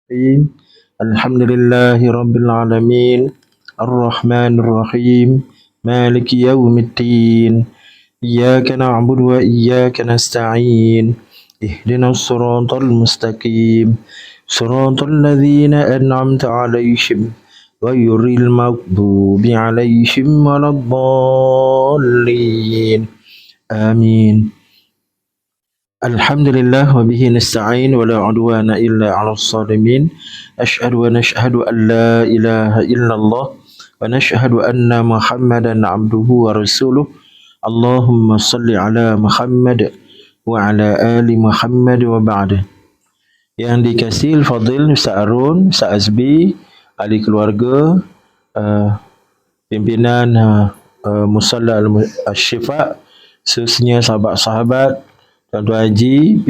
الرحيم الحمد لله رب العالمين الرحمن الرحيم مالك يوم الدين إياك نعبد وإياك نستعين اهدنا الصراط المستقيم صراط الذين أنعمت عليهم غير المغضوب عليهم ولا الضالين آمين. Alhamdulillah wa bihi nasta'in wa la udwana illa 'alal zalimin. Asyhadu wa nashhadu an la ilaha illallah wa nashhadu anna Muhammadan 'abduhu wa rasuluh. Allahumma salli ala Muhammad wa ala ali Muhammad wa ba'd. Yang dikasihi Fadil Ustaz Arun, Ustaz Azbi, ahli keluarga, pimpinan Musalla Al-Syifa, khususnya sahabat-sahabat, tuan-tuan haji,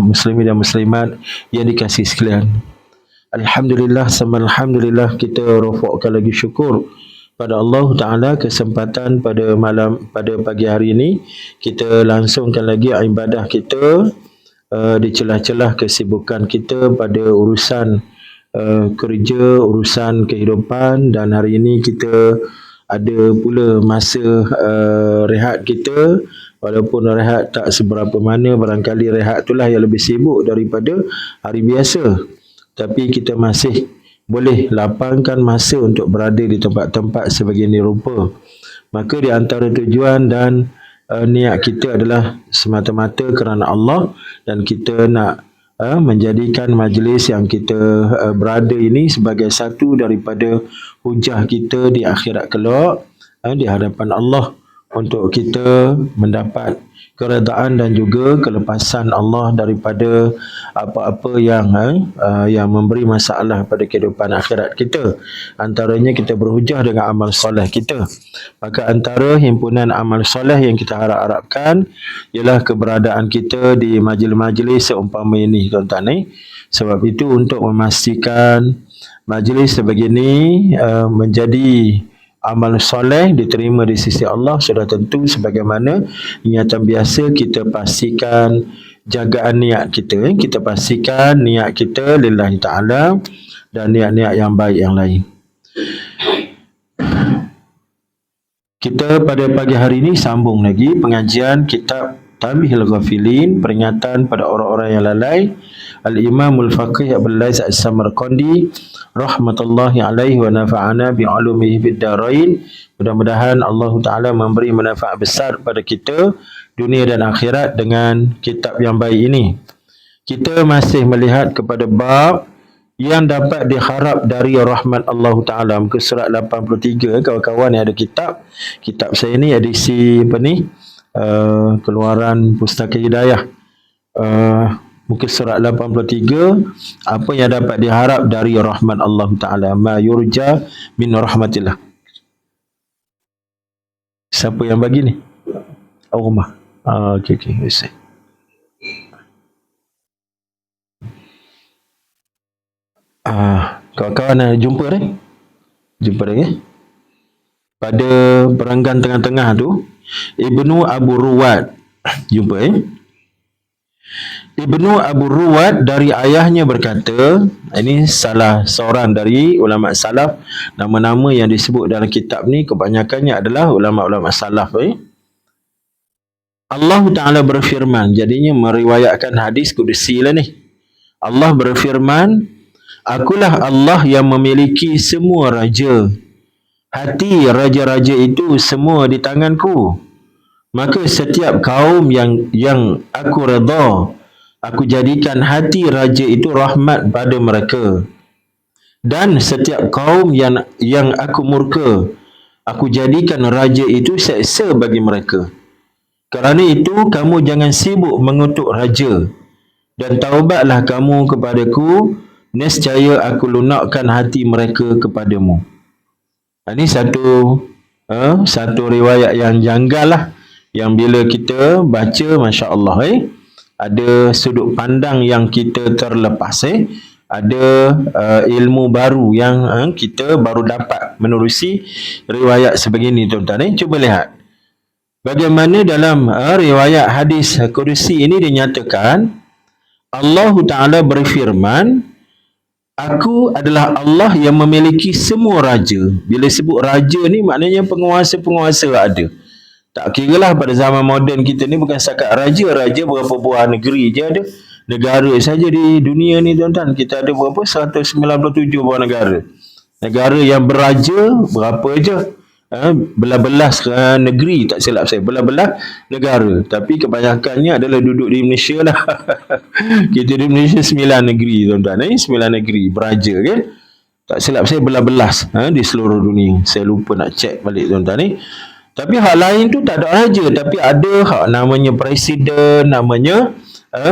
muslimin dan muslimat yang dikasihi sekalian. Alhamdulillah, sama alhamdulillah, kita rafakkan lagi syukur pada Allah Ta'ala kesempatan pada pagi hari ini kita langsungkan lagi ibadah kita di celah-celah kesibukan kita pada urusan kerja, urusan kehidupan, dan hari ini kita ada pula masa rehat kita. Walaupun rehat tak seberapa mana, barangkali rehat itulah yang lebih sibuk daripada hari biasa. Tapi kita masih boleh lapangkan masa untuk berada di tempat-tempat sebegini rupa. Maka di antara tujuan dan niat kita adalah semata-mata kerana Allah, dan kita nak menjadikan majlis yang kita berada ini sebagai satu daripada hujah kita di akhirat kelak, di hadapan Allah, untuk kita mendapat keredaan dan juga kelepasan Allah daripada apa-apa yang memberi masalah pada kehidupan akhirat kita. Antaranya kita berhujah dengan amal soleh kita. Maka antara himpunan amal soleh yang kita harap-harapkan ialah keberadaan kita di majlis-majlis seumpama ini, tuan-tuan. Sebab itu, untuk memastikan majlis sebegini menjadi amal soleh diterima di sisi Allah, sudah tentu sebagaimana niatan biasa, kita pastikan jagaan niat kita. Kita pastikan niat kita lillahi ta'ala dan niat-niat yang baik yang lain. Kita pada pagi hari ini sambung lagi pengajian kitab Tanbihul Ghafilin, peringatan pada orang-orang yang lalai, Al-Imamul Faqih Abul Lais As-Samarqandi rahmatullahi alaihi wa nafa'ana bi'ulumihi fid darain. Mudah-mudahan Allah Ta'ala memberi manfaat besar pada kita dunia dan akhirat dengan kitab yang baik ini. Kita masih melihat kepada bab yang dapat diharap dari rahmat Allah Ta'ala. Muka surat 83, kawan-kawan yang ada kitab saya ni edisi keluaran Pustaka Hidayah, muka surat 83, apa yang dapat diharap dari rahmat Allah Ta'ala, ma yurja min rahmatillah. Siapa yang bagi ni? Rumah. Okey. Kawan-kawan jumpa ni? Jumpa lagi? Pada perenggan tengah-tengah tu, Ibnu Abu Ruwad. Jumpa Ibnu Abu Ruwad dari ayahnya berkata, ini salah seorang dari ulama salaf. Nama-nama yang disebut dalam kitab ni kebanyakannya adalah ulama-ulama salaf. Allah Ta'ala berfirman, jadinya meriwayatkan hadis kudusi lah ni. Allah berfirman, akulah Allah yang memiliki semua raja. Hati raja-raja itu semua di tanganku. Maka setiap kaum yang aku redha, aku jadikan hati raja itu rahmat pada mereka. Dan setiap kaum yang aku murka, aku jadikan raja itu seksa bagi mereka. Kerana itu, kamu jangan sibuk mengutuk raja, dan taubatlah kamu kepadaku, nescaya aku lunakkan hati mereka kepadamu. Ini satu riwayat yang janggal lah, yang bila kita baca, Masya Allah, ada sudut pandang yang kita terlepas, ada ilmu baru yang kita baru dapat menerusi riwayat sebegini, tuan-tuan. Cuba lihat bagaimana dalam riwayat hadis Qudsi ini dinyatakan, Allah Ta'ala berfirman, Aku adalah Allah yang memiliki semua raja. Bila sebut raja ni maknanya penguasa-penguasa ada. Tak kira lah pada zaman moden kita ni bukan setakat raja. Raja berapa buah negeri je ada. Negara saja di dunia ni tuan-tuan. Kita ada berapa? 197 buah negara. Negara yang beraja berapa je? Belah-belas negeri, tak silap saya. Belah-belah negara. Tapi kebanyakannya adalah duduk di Malaysia lah. Kita di Malaysia 9 negeri tuan-tuan. 9 negeri beraja kan. Tak silap saya belah-belas di seluruh dunia. Saya lupa nak cek balik tuan-tuan ni. Tapi hak lain tu tak ada raja. Tapi ada hak namanya presiden, namanya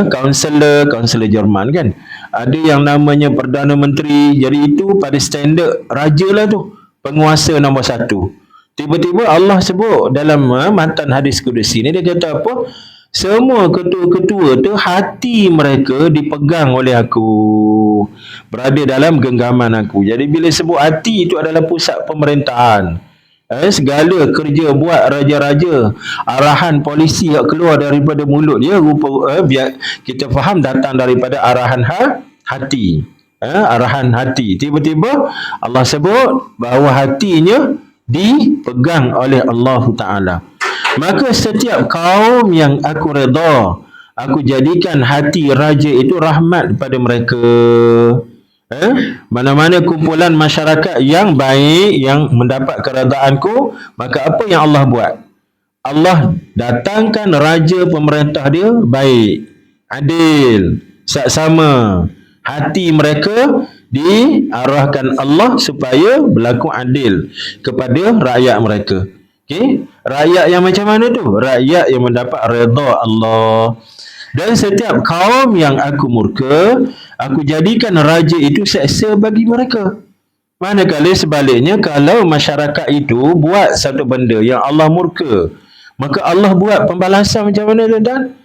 kaunselor Jerman kan. Ada yang namanya Perdana Menteri. Jadi itu pada standard raja lah tu. Penguasa nombor 1. Tiba-tiba Allah sebut dalam matan hadis kudusi ni, dia kata apa? Semua ketua-ketua tu hati mereka dipegang oleh aku. Berada dalam genggaman aku. Jadi bila sebut hati itu adalah pusat pemerintahan. Segala kerja buat raja-raja, arahan polisi yang keluar daripada mulut dia biar kita faham datang daripada arahan hati. Arahan hati. Tiba-tiba Allah sebut bahawa hatinya dipegang oleh Allah Ta'ala. Maka setiap kaum yang aku redha, aku jadikan hati raja itu rahmat kepada mereka. Mana-mana kumpulan masyarakat yang baik, yang mendapat keredaanku, maka apa yang Allah buat? Allah datangkan raja pemerintah dia baik, adil, saksama. Hati mereka diarahkan Allah supaya berlaku adil kepada rakyat mereka. Okey, rakyat yang macam mana tu? Rakyat yang mendapat redha Allah. Dan setiap kaum yang aku murka, aku jadikan raja itu seksa bagi mereka. Manakala sebaliknya, kalau masyarakat itu buat satu benda yang Allah murka, maka Allah buat pembalasan macam mana tuan-tuan?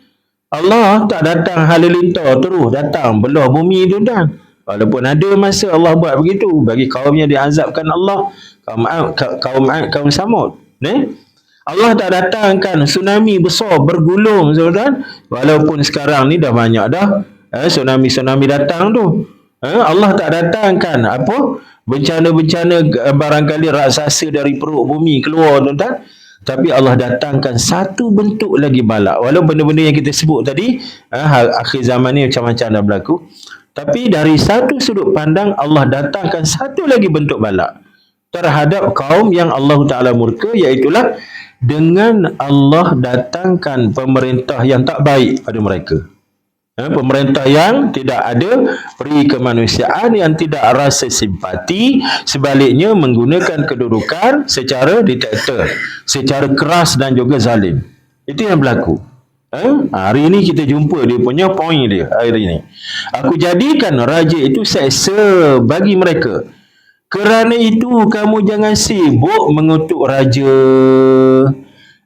Allah tak datang halilintar terus datang belah bumi tuan-tuan. Walaupun ada masa Allah buat begitu bagi kaumnya diazabkan Allah, kaum Samud. Allah tak datangkan tsunami besar bergulung tuan-tuan. Walaupun sekarang ni dah banyak dah tsunami datang tu. Allah tak datangkan apa bencana-bencana barangkali raksasa dari perut bumi keluar tuan-tuan. Tapi Allah datangkan satu bentuk lagi balak. Walau benda-benda yang kita sebut tadi, akhir zaman ni macam-macam dah berlaku. Tapi dari satu sudut pandang, Allah datangkan satu lagi bentuk balak terhadap kaum yang Allah Ta'ala murka, iaitulah dengan Allah datangkan pemerintah yang tak baik pada mereka. Pemerintah yang tidak ada peri kemanusiaan, yang tidak rasa simpati, sebaliknya menggunakan kedudukan secara diktator, secara keras dan juga zalim. Itu yang berlaku. Hari ini kita jumpa dia punya poin dia hari ini. Aku jadikan raja itu seksa bagi mereka. Kerana itu kamu jangan sibuk mengutuk raja.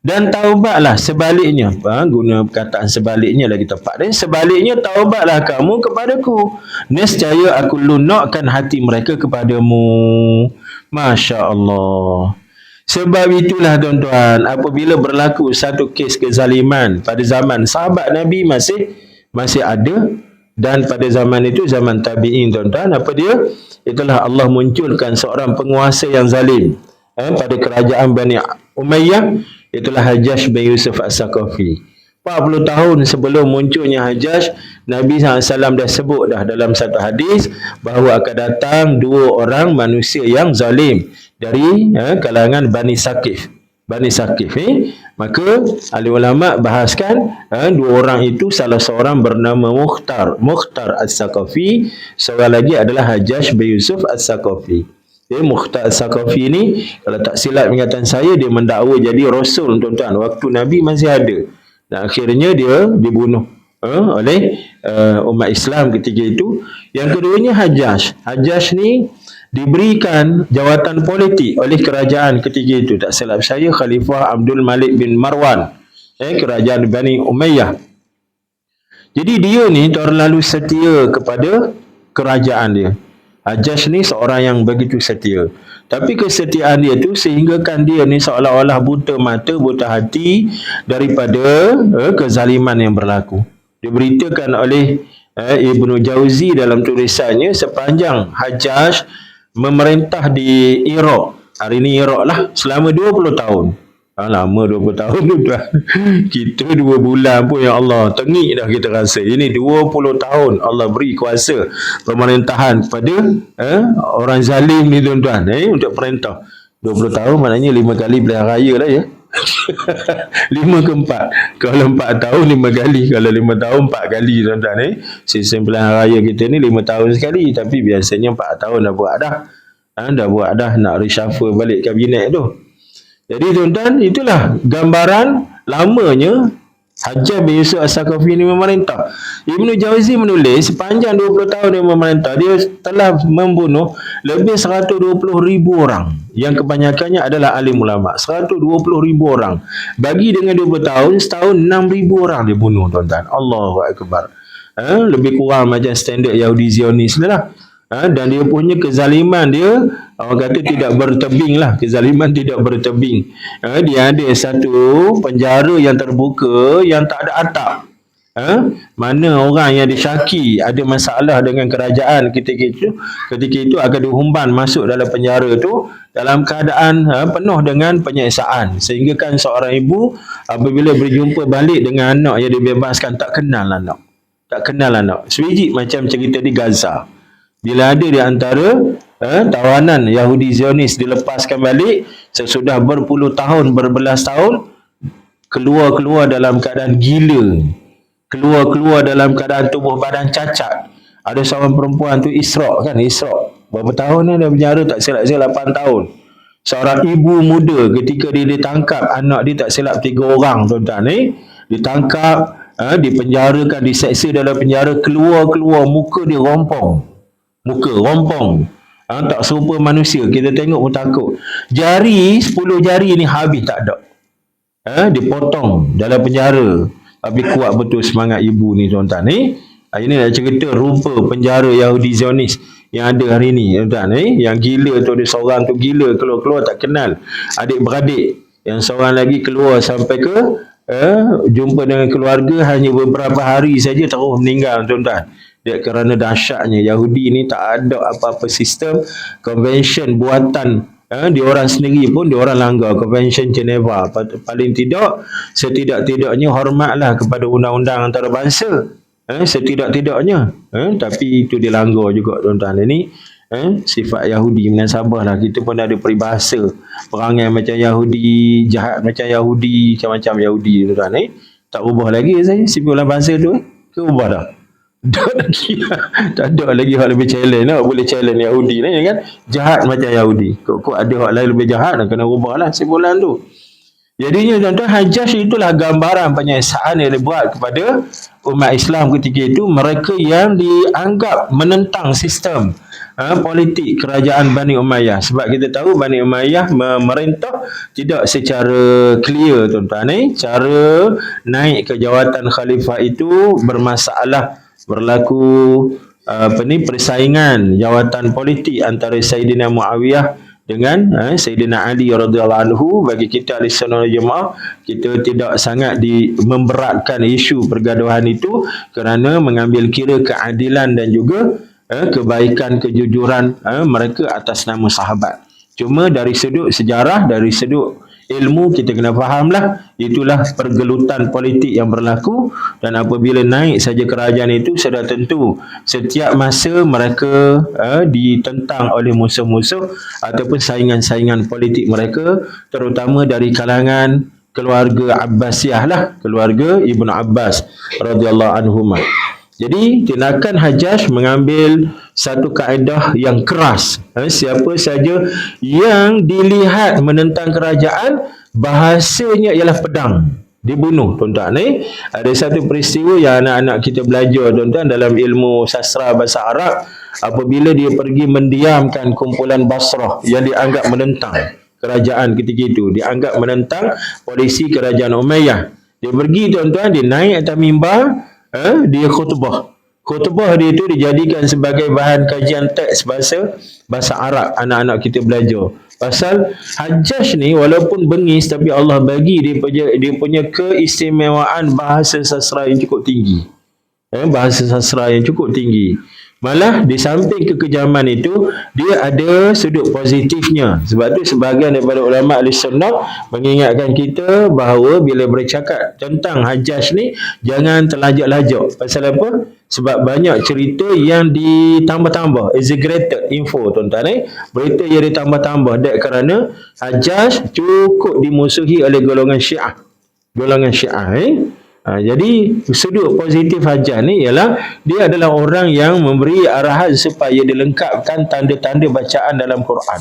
Dan taubatlah sebaliknya. Guna perkataan sebaliknya lagi tepat. Dan sebaliknya taubatlah kamu kepadaku. Nescaya aku lunakkan hati mereka kepadamu. Masya Allah. Sebab itulah tuan-tuan, apabila berlaku satu kes kezaliman pada zaman sahabat Nabi masih ada, dan pada zaman itu zaman tabi'in tuan-tuan, apa dia? Itulah Allah munculkan seorang penguasa yang zalim pada kerajaan Bani Umayyah. Itulah Hajjaj bin Yusuf As-Saqafi. 40 tahun sebelum munculnya Hajjaj, Nabi SAW dah sebut dah dalam satu hadis bahawa akan datang 2 orang manusia yang zalim dari kalangan Bani Saqif. Maka ahli ulama bahaskan 2 orang itu, salah seorang bernama Mukhtar As-Saqafi, seorang lagi adalah Hajjaj bin Yusuf As-Saqafi. Mukhtar As-Saqafi ni, kalau tak silap ingatan saya, dia mendakwa jadi rasul tuan-tuan waktu Nabi masih ada, dan akhirnya dia dibunuh oleh umat Islam ketika itu. Yang keduanya Hajjaj ni diberikan jawatan politik oleh kerajaan ketika itu, tak silap saya Khalifah Abdul Malik bin Marwan, kerajaan Bani Umayyah. Jadi dia ni terlalu setia kepada kerajaan dia. Hajjaj ni seorang yang begitu setia. Tapi kesetiaan dia tu sehinggakan dia ni seolah-olah buta mata, buta hati daripada kezaliman yang berlaku. Diberitakan oleh Ibnu Jauzi dalam tulisannya, sepanjang Hajjaj memerintah di Iraq, hari ini Iraq lah, selama 20 tahun. Lama 20 tahun tu tuan. Kita 2 bulan pun ya Allah, tengik dah kita rasa. Ini 20 tahun Allah beri kuasa pemerintahan kepada orang zalim ni tuan-tuan, untuk perintah. 20 tahun maknanya 5 kali pilihan raya lah ya. 5 ke 4. Kalau 4 tahun 5 kali, kalau 5 tahun 4 kali tuan-tuan. Sistem pilihan raya kita ni 5 tahun sekali, tapi biasanya 4 tahun dah buat dah. Dah buat dah, nak reshuffle balik kabinet tu. Jadi tuan-tuan, itulah gambaran lamanya Hajjaj bin Yusuf As-Saqafi ini memerintah. Ibnu Jauzi menulis, sepanjang 20 tahun dia memerintah, dia telah membunuh lebih 120,000 orang, yang kebanyakannya adalah alim ulama. 120,000 orang. Bagi dengan 20 tahun, setahun 6,000 orang dia bunuh tuan-tuan. Allahu Akbar. Lebih kurang macam standard Yahudi Zionis ni lah. Dan dia punya kezaliman dia, orang kata tidak bertebing lah. Kezaliman tidak bertebing. Dia ada satu penjara yang terbuka, yang tak ada atap. Mana orang yang disyaki ada masalah dengan kerajaan ketika itu akan dihumban masuk dalam penjara tu dalam keadaan penuh dengan penyiksaan, sehingga kan seorang ibu apabila berjumpa balik dengan anak yang dibebaskan, tak kenal anak, sebiji macam cerita di Gaza. Bila ada di antara tawanan Yahudi Zionis dilepaskan balik sesudah berpuluh tahun, berbelas tahun, keluar dalam keadaan gila, keluar dalam keadaan tubuh badan cacat. Ada seorang perempuan tu Isra' berapa tahun ni dia penjara, tak silap 8 tahun. Seorang ibu muda ketika dia ditangkap, anak dia tak silap 3 orang tuan-tuan ditangkap, dipenjarakan, diseksa dalam penjara, keluar muka dia rompong. Tak serupa manusia, kita tengok pun takut. 10 jari ni habis tak ada. Dipotong dalam penjara. Tapi kuat betul semangat ibu ni tuan-tuan. Ini nak cerita rupa penjara Yahudi Zionis yang ada hari ni tuan-tuan. Yang gila tu, ada seorang tu gila, keluar tak kenal adik-beradik. Yang seorang lagi keluar sampai ke jumpa dengan keluarga, hanya beberapa hari saja terus meninggal tuan-tuan. Dia kerana dahsyatnya Yahudi ni tak ada apa-apa sistem convention buatan diorang sendiri pun diorang langgar Convention Geneva. Paling tidak, setidak-tidaknya hormatlah kepada undang-undang antarabangsa. Setidak-tidaknya. Tapi itu dilanggar juga tuan-tuan. Ini sifat Yahudi, menasabahlah. Kita pun ada peribahasa perangai macam Yahudi, jahat macam Yahudi, macam-macam Yahudi tuan-tuan. Tak ubah lagi saya simpulan bahasa tu. Ke ubah dah? Tak ada lagi hak lebih challenge lah. Boleh challenge Yahudi ni kan, jahat macam Yahudi. Kok ada hak lain lebih jahat, kena ubah lah simpulan tu. Jadinya tuan-tuan, Hajjaj itulah gambaran penyiksaan yang dibuat kepada umat Islam ketika itu. Mereka yang dianggap menentang sistem politik kerajaan Bani Umayyah. Sebab kita tahu Bani Umayyah memerintah tidak secara clear tuan-tuan. Cara naik ke jawatan khalifah itu bermasalah. Berlaku persaingan jawatan politik antara Sayyidina Muawiyah dengan Sayyidina Ali radhiyallahu anhu. Bagi kita Ahlussunnah wal Jamaah, kita tidak sangat memberatkan isu pergaduhan itu kerana mengambil kira keadilan dan juga kebaikan, kejujuran mereka atas nama sahabat. Cuma dari sudut sejarah, dari sudut ilmu, kita kena fahamlah itulah pergelutan politik yang berlaku. Dan apabila naik saja kerajaan itu, sudah tentu setiap masa mereka ditentang oleh musuh-musuh ataupun saingan-saingan politik mereka, terutama dari kalangan keluarga Abbasiyah lah, keluarga Ibnu Abbas radhiyallahu anhumah. Jadi tindakan Hajjaj mengambil satu kaedah yang keras. Siapa saja yang dilihat menentang kerajaan, bahasanya ialah pedang, dibunuh tuan-tuan. Ada satu peristiwa yang anak-anak kita belajar tuan-tuan dalam ilmu sastra bahasa Arab. Apabila dia pergi mendiamkan kumpulan Basrah yang dianggap menentang kerajaan ketika itu, dianggap menentang polisi kerajaan Umayyah, dia pergi tuan-tuan, dia naik atas mimbar, dia khutbah. Khutbah dia itu dijadikan sebagai bahan kajian teks bahasa Arab. Anak-anak kita belajar pasal Hajjaj ni walaupun bengis, tapi Allah bagi dia punya keistimewaan bahasa sastra yang cukup tinggi. bahasa sastra yang cukup tinggi. Malah di samping kekejaman itu, dia ada sudut positifnya. Sebab tu sebahagian daripada ulama Ahlussunnah mengingatkan kita bahawa bila bercakap tentang Hajjaj ni, jangan terlajak-lajak. Pasal apa? Sebab banyak cerita yang ditambah-tambah, exaggerated info, tuan-tuan. Berita yang ditambah-tambah. Dan kerana Hajjaj cukup dimusuhi oleh golongan Syiah. Golongan Syiah. Jadi sudut positif Hajjaj ni ialah dia adalah orang yang memberi arahan supaya dilengkapkan tanda-tanda bacaan dalam Quran.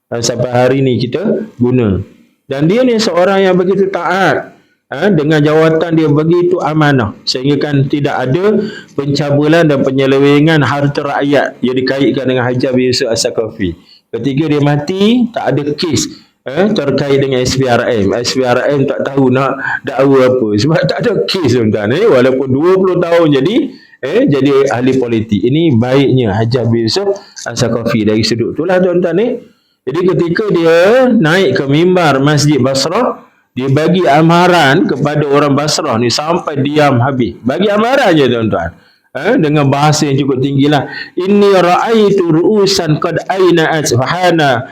Dan sampai hari ni kita guna. Dan dia ni seorang yang begitu taat. Dengan jawatan dia begitu amanah. Sehingga kan tidak ada pencabulan dan penyelewengan harta rakyat yang dikaitkan dengan Hajjaj bin Yusuf As-Saqafi. Ketika dia mati, tak ada kes terkait dengan SPRM. SPRM tak tahu nak dakwa apa sebab tak ada kes, tuan-tuan. Walaupun 20 tahun jadi ahli politik. Ini baiknya Hajjaj bin Yusuf As-Saqafi dari sudut itulah, tuan-tuan. Jadi ketika dia naik ke mimbar Masjid Basrah, dia bagi amaran kepada orang Basrah ni sampai diam habis. Bagi amaran je, tuan-tuan. Dengan bahasa yang cukup tinggilah. Inni ra'aitu ru'usan qad aina'at fahana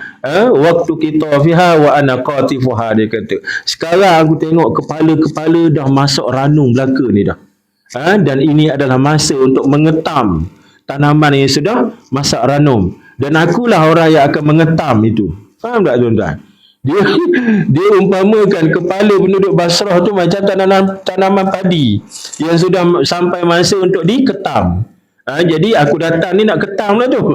waktu kita fiha wa ana qatifuha, dia kata. Sekarang aku tengok kepala-kepala dah masuk ranum belaka ni dah. Dan ini adalah masa untuk mengetam tanaman yang sudah masuk ranum. Dan akulah orang yang akan mengetam itu. Faham tak, tuan-tuan? Dia umpamakan kepala penduduk Basrah tu macam tanaman padi yang sudah sampai masa untuk diketam. Jadi aku datang ni nak ketam lah tu.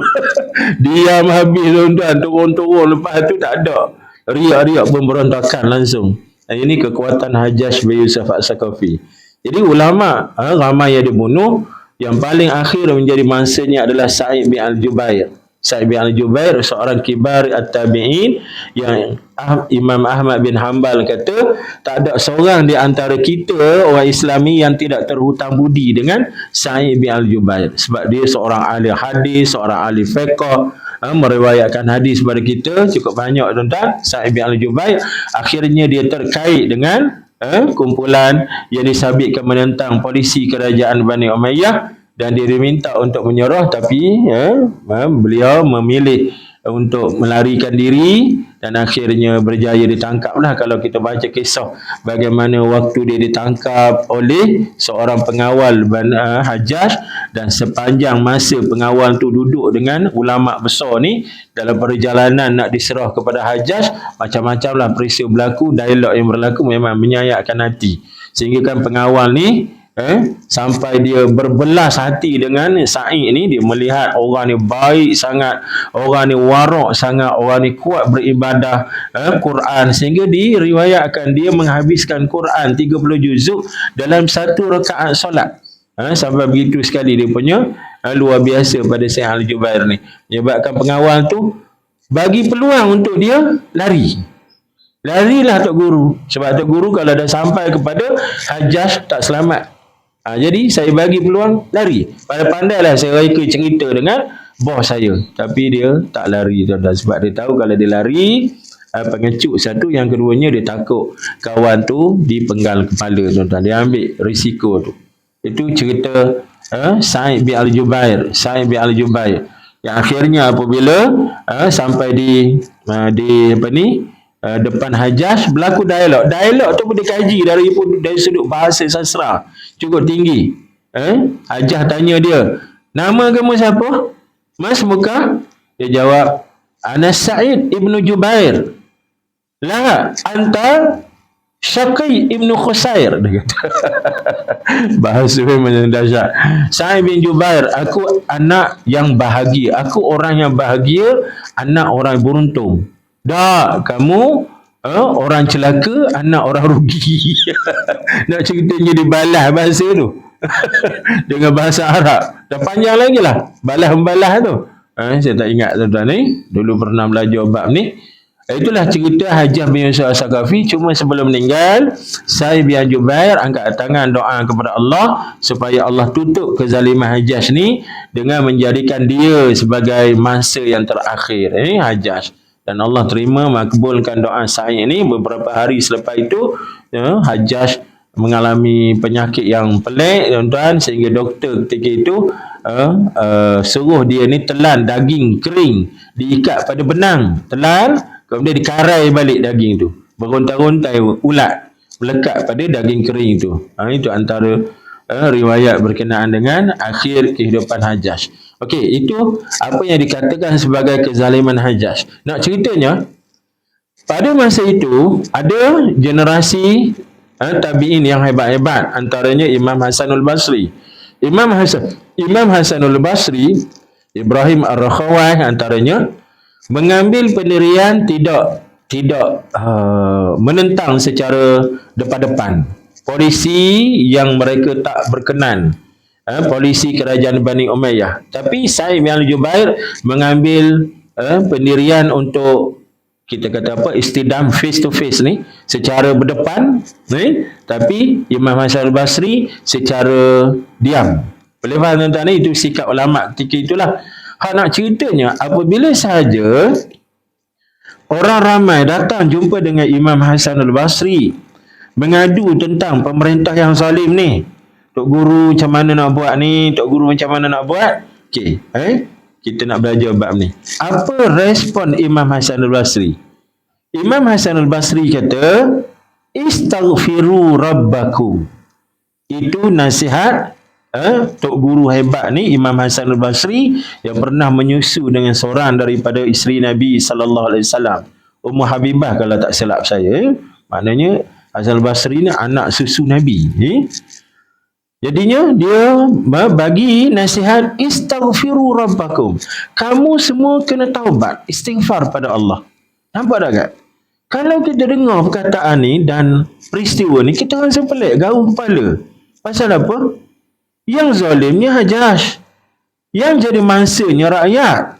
Diam habis, tuan-tuan. Turun-turun, lepas tu tak ada riak-riak pemberontakan langsung. Ini kekuatan Hajjaj bin Yusuf As-Saqafi. Jadi ulama ramai yang dibunuh. Yang paling akhir menjadi mangsanya adalah Sa'id bin Al-Jubair. Sa'id bin Al-Jubair, seorang kibar at-tabi'in yang Imam Ahmad bin Hanbal kata tak ada seorang di antara kita orang Islami yang tidak terhutang budi dengan Sa'id bin Al-Jubair. Sebab dia seorang ahli hadis, seorang ahli fiqh, meriwayatkan hadis kepada kita cukup banyak, tuan-tuan. Sa'id bin Al-Jubair akhirnya dia terkait dengan kumpulan yang disabitkan menentang polisi kerajaan Bani Umayyah. Dan dia diminta untuk menyerah, tapi beliau memilih untuk melarikan diri dan akhirnya berjaya ditangkaplah. Kalau kita baca kisah bagaimana waktu dia ditangkap oleh seorang pengawal Hajjaj, dan sepanjang masa pengawal tu duduk dengan ulama besar ni dalam perjalanan nak diserah kepada Hajjaj, macam-macamlah peristiwa berlaku. Dialog yang berlaku memang menyayatkan hati, sehingga kan pengawal ni sampai dia berbelas hati dengan Sa'id ni. Dia melihat orang ni baik sangat, orang ni warak sangat, orang ni kuat beribadah Quran, sehingga diriwayatkan dia menghabiskan Quran 30 juzuk dalam satu rakaat solat. Sampai begitu sekali dia punya luar biasa pada Sa'id Al-Jubair ni. Menyebabkan pengawal tu bagi peluang untuk dia larilah Tok Guru. Sebab Tok Guru kalau dah sampai kepada Hajjaj tak selamat. Jadi saya bagi peluang lari. Pandai-pandailah saya reka cerita dengan bos saya. Tapi dia tak lari, tuan-tuan. Sebab dia tahu kalau dia lari, pengecut satu. Yang keduanya dia takut kawan tu dipenggal kepala, tuan-tuan. Dia ambil risiko tu. Itu cerita Sa'id bin Al-Jubair. Sa'id bin Al-Jubair. Yang akhirnya apabila sampai di depan Hajjaj, berlaku dialog. Dialog tu pun dikaji dari sudut bahasa sastra cukup tinggi. Hajjaj tanya dia, nama kamu siapa? Mas muka? Dia jawab, ana Sa'id ibnu Jubair. La anta Syaqi ibnu Khusair, dia kata. Bahasa memang dahsyat. Sa'id bin Jubair, aku anak yang bahagia, aku orang yang bahagia, anak orang beruntung. Dah, kamu orang celaka, anak orang rugi. Nak ceritanya dibalas bahasa tu dengan bahasa Arab. Dah panjang lagi lah balas-membalas tu. Saya tak ingat, tuan-tuan ni. Dulu pernah belajar bab ni. Itulah cerita Hajjaj bin Yusuf As-Saqafi. Cuma sebelum meninggal, Sa'id bin Jubair angkat tangan doa kepada Allah supaya Allah tutup kezaliman Hajjaj ni dengan menjadikan dia sebagai mangsa yang terakhir. Ini Hajjaj. Dan Allah terima makbulkan doa Sa'id ini. Beberapa hari selepas itu Hajjaj mengalami penyakit yang pelik tuan-tuan, sehingga doktor ketika itu suruh dia ni telan daging kering, diikat pada benang, telan, kemudian dikarai balik daging tu, berontai-ontai ulat melekat pada daging kering tu. Itu antara riwayat berkenaan dengan akhir kehidupan Hajjaj. Okey, itu apa yang dikatakan sebagai kezaliman Hajjaj. Nak ceritanya, pada masa itu ada generasi tabi'in yang hebat-hebat, antaranya Imam Hasanul Basri. Imam Hasanul Basri, Ibrahim Ar-Rakhawai antaranya, mengambil pendirian tidak menentang secara depan-depan polisi yang mereka tak berkenan, polisi kerajaan Bani Umayyah. Tapi Sa'id bin Al-Jubair mengambil pendirian untuk, kita kata apa, istidam face to face ni, secara berdepan ni. Tapi Imam Hasan al-Basri secara diam. Boleh faham tuan-tuan ni? Itu sikap ulama ketika itulah. Hak nak ceritanya, apabila sahaja orang ramai datang jumpa dengan Imam Hasan al-Basri mengadu tentang pemerintah yang zalim ni, Tok Guru macam mana nak buat ni, Tok Guru macam mana nak buat. Okey, kita nak belajar bab ni. Apa respon Imam Hasan al-Basri? Imam Hasan al-Basri kata, istaghfiru rabbakum. Itu nasihat Tok Guru hebat ni, Imam Hasan al-Basri, yang pernah menyusu dengan seorang daripada isteri Nabi SAW, Ummu Habibah kalau tak silap saya. Maknanya Hasan al-Basri ni anak susu Nabi. Jadinya dia bagi nasihat, istaghfiru rabbakum. Kamu semua kena taubat, istighfar pada Allah. Nampak tak kat? Kalau kita dengar perkataan ni dan peristiwa ni, kita rasa pelik, garuk kepala. Pasal apa? Yang zalimnya Hajjaj, yang jadi mangsanya rakyat.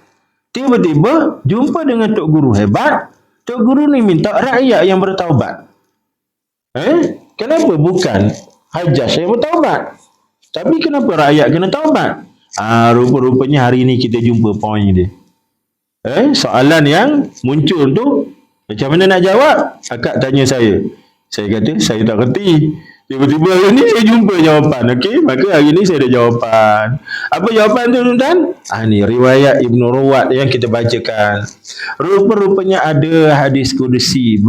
Tiba-tiba jumpa dengan Tok Guru hebat. Tok Guru ni minta rakyat yang bertaubat. Kenapa bukan Hajjaj yang bertaubat? Tapi kenapa rakyat kena taubat? Rupa-rupanya hari ni kita jumpa poin dia. Soalan yang muncul tu, macam mana nak jawab? Akak tanya saya. Saya kata, saya tak kerti. Tiba-tiba hari ni saya jumpa jawapan. Okey, maka hari ni saya ada jawapan. Apa jawapan tu tuan-tuan? Ni riwayat Ibn Ruwat yang kita bacakan. Rupa-rupanya ada hadis kudusi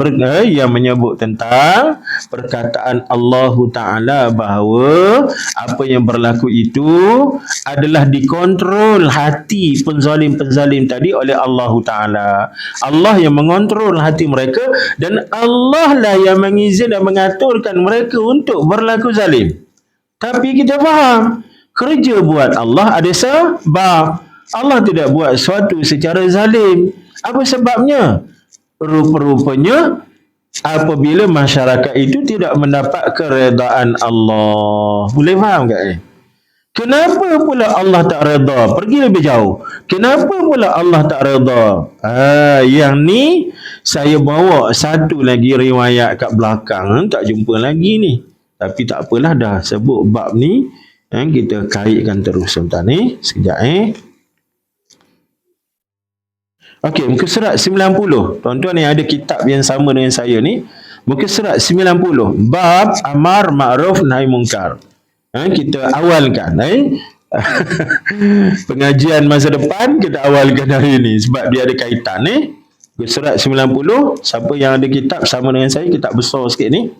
yang menyebut tentang perkataan Allah Ta'ala bahawa apa yang berlaku itu adalah dikontrol hati penzalim-penzalim tadi oleh Allah Ta'ala. Allah yang mengontrol hati mereka, dan Allah lah yang mengizinkan dan mengaturkan mereka untuk berlaku zalim. Tapi kita faham, kerja buat Allah ada sebab. Allah tidak buat sesuatu secara zalim. Apa sebabnya? Rupa-rupanya apabila masyarakat itu tidak mendapat keredaan Allah. Boleh faham tak? Kenapa pula Allah tak reda? Pergi lebih jauh. Kenapa pula Allah tak reda? Yang ni saya bawa satu lagi riwayat kat belakang, tak jumpa lagi ni. Tapi tak apalah, dah sebut bab ni, kita kaitkan terus tuan ni. Sekejap Okey, muka surat 90. Tuan-tuan yang ada kitab yang sama dengan saya ni, muka surat 90. Bab amar ma'ruf nahi mungkar. Kita awalkan. Pengajian masa depan kita awalkan hari ni sebab dia ada kaitan ni. Muka surat 90. Siapa yang ada kitab sama dengan saya, kitab besar sikit ni.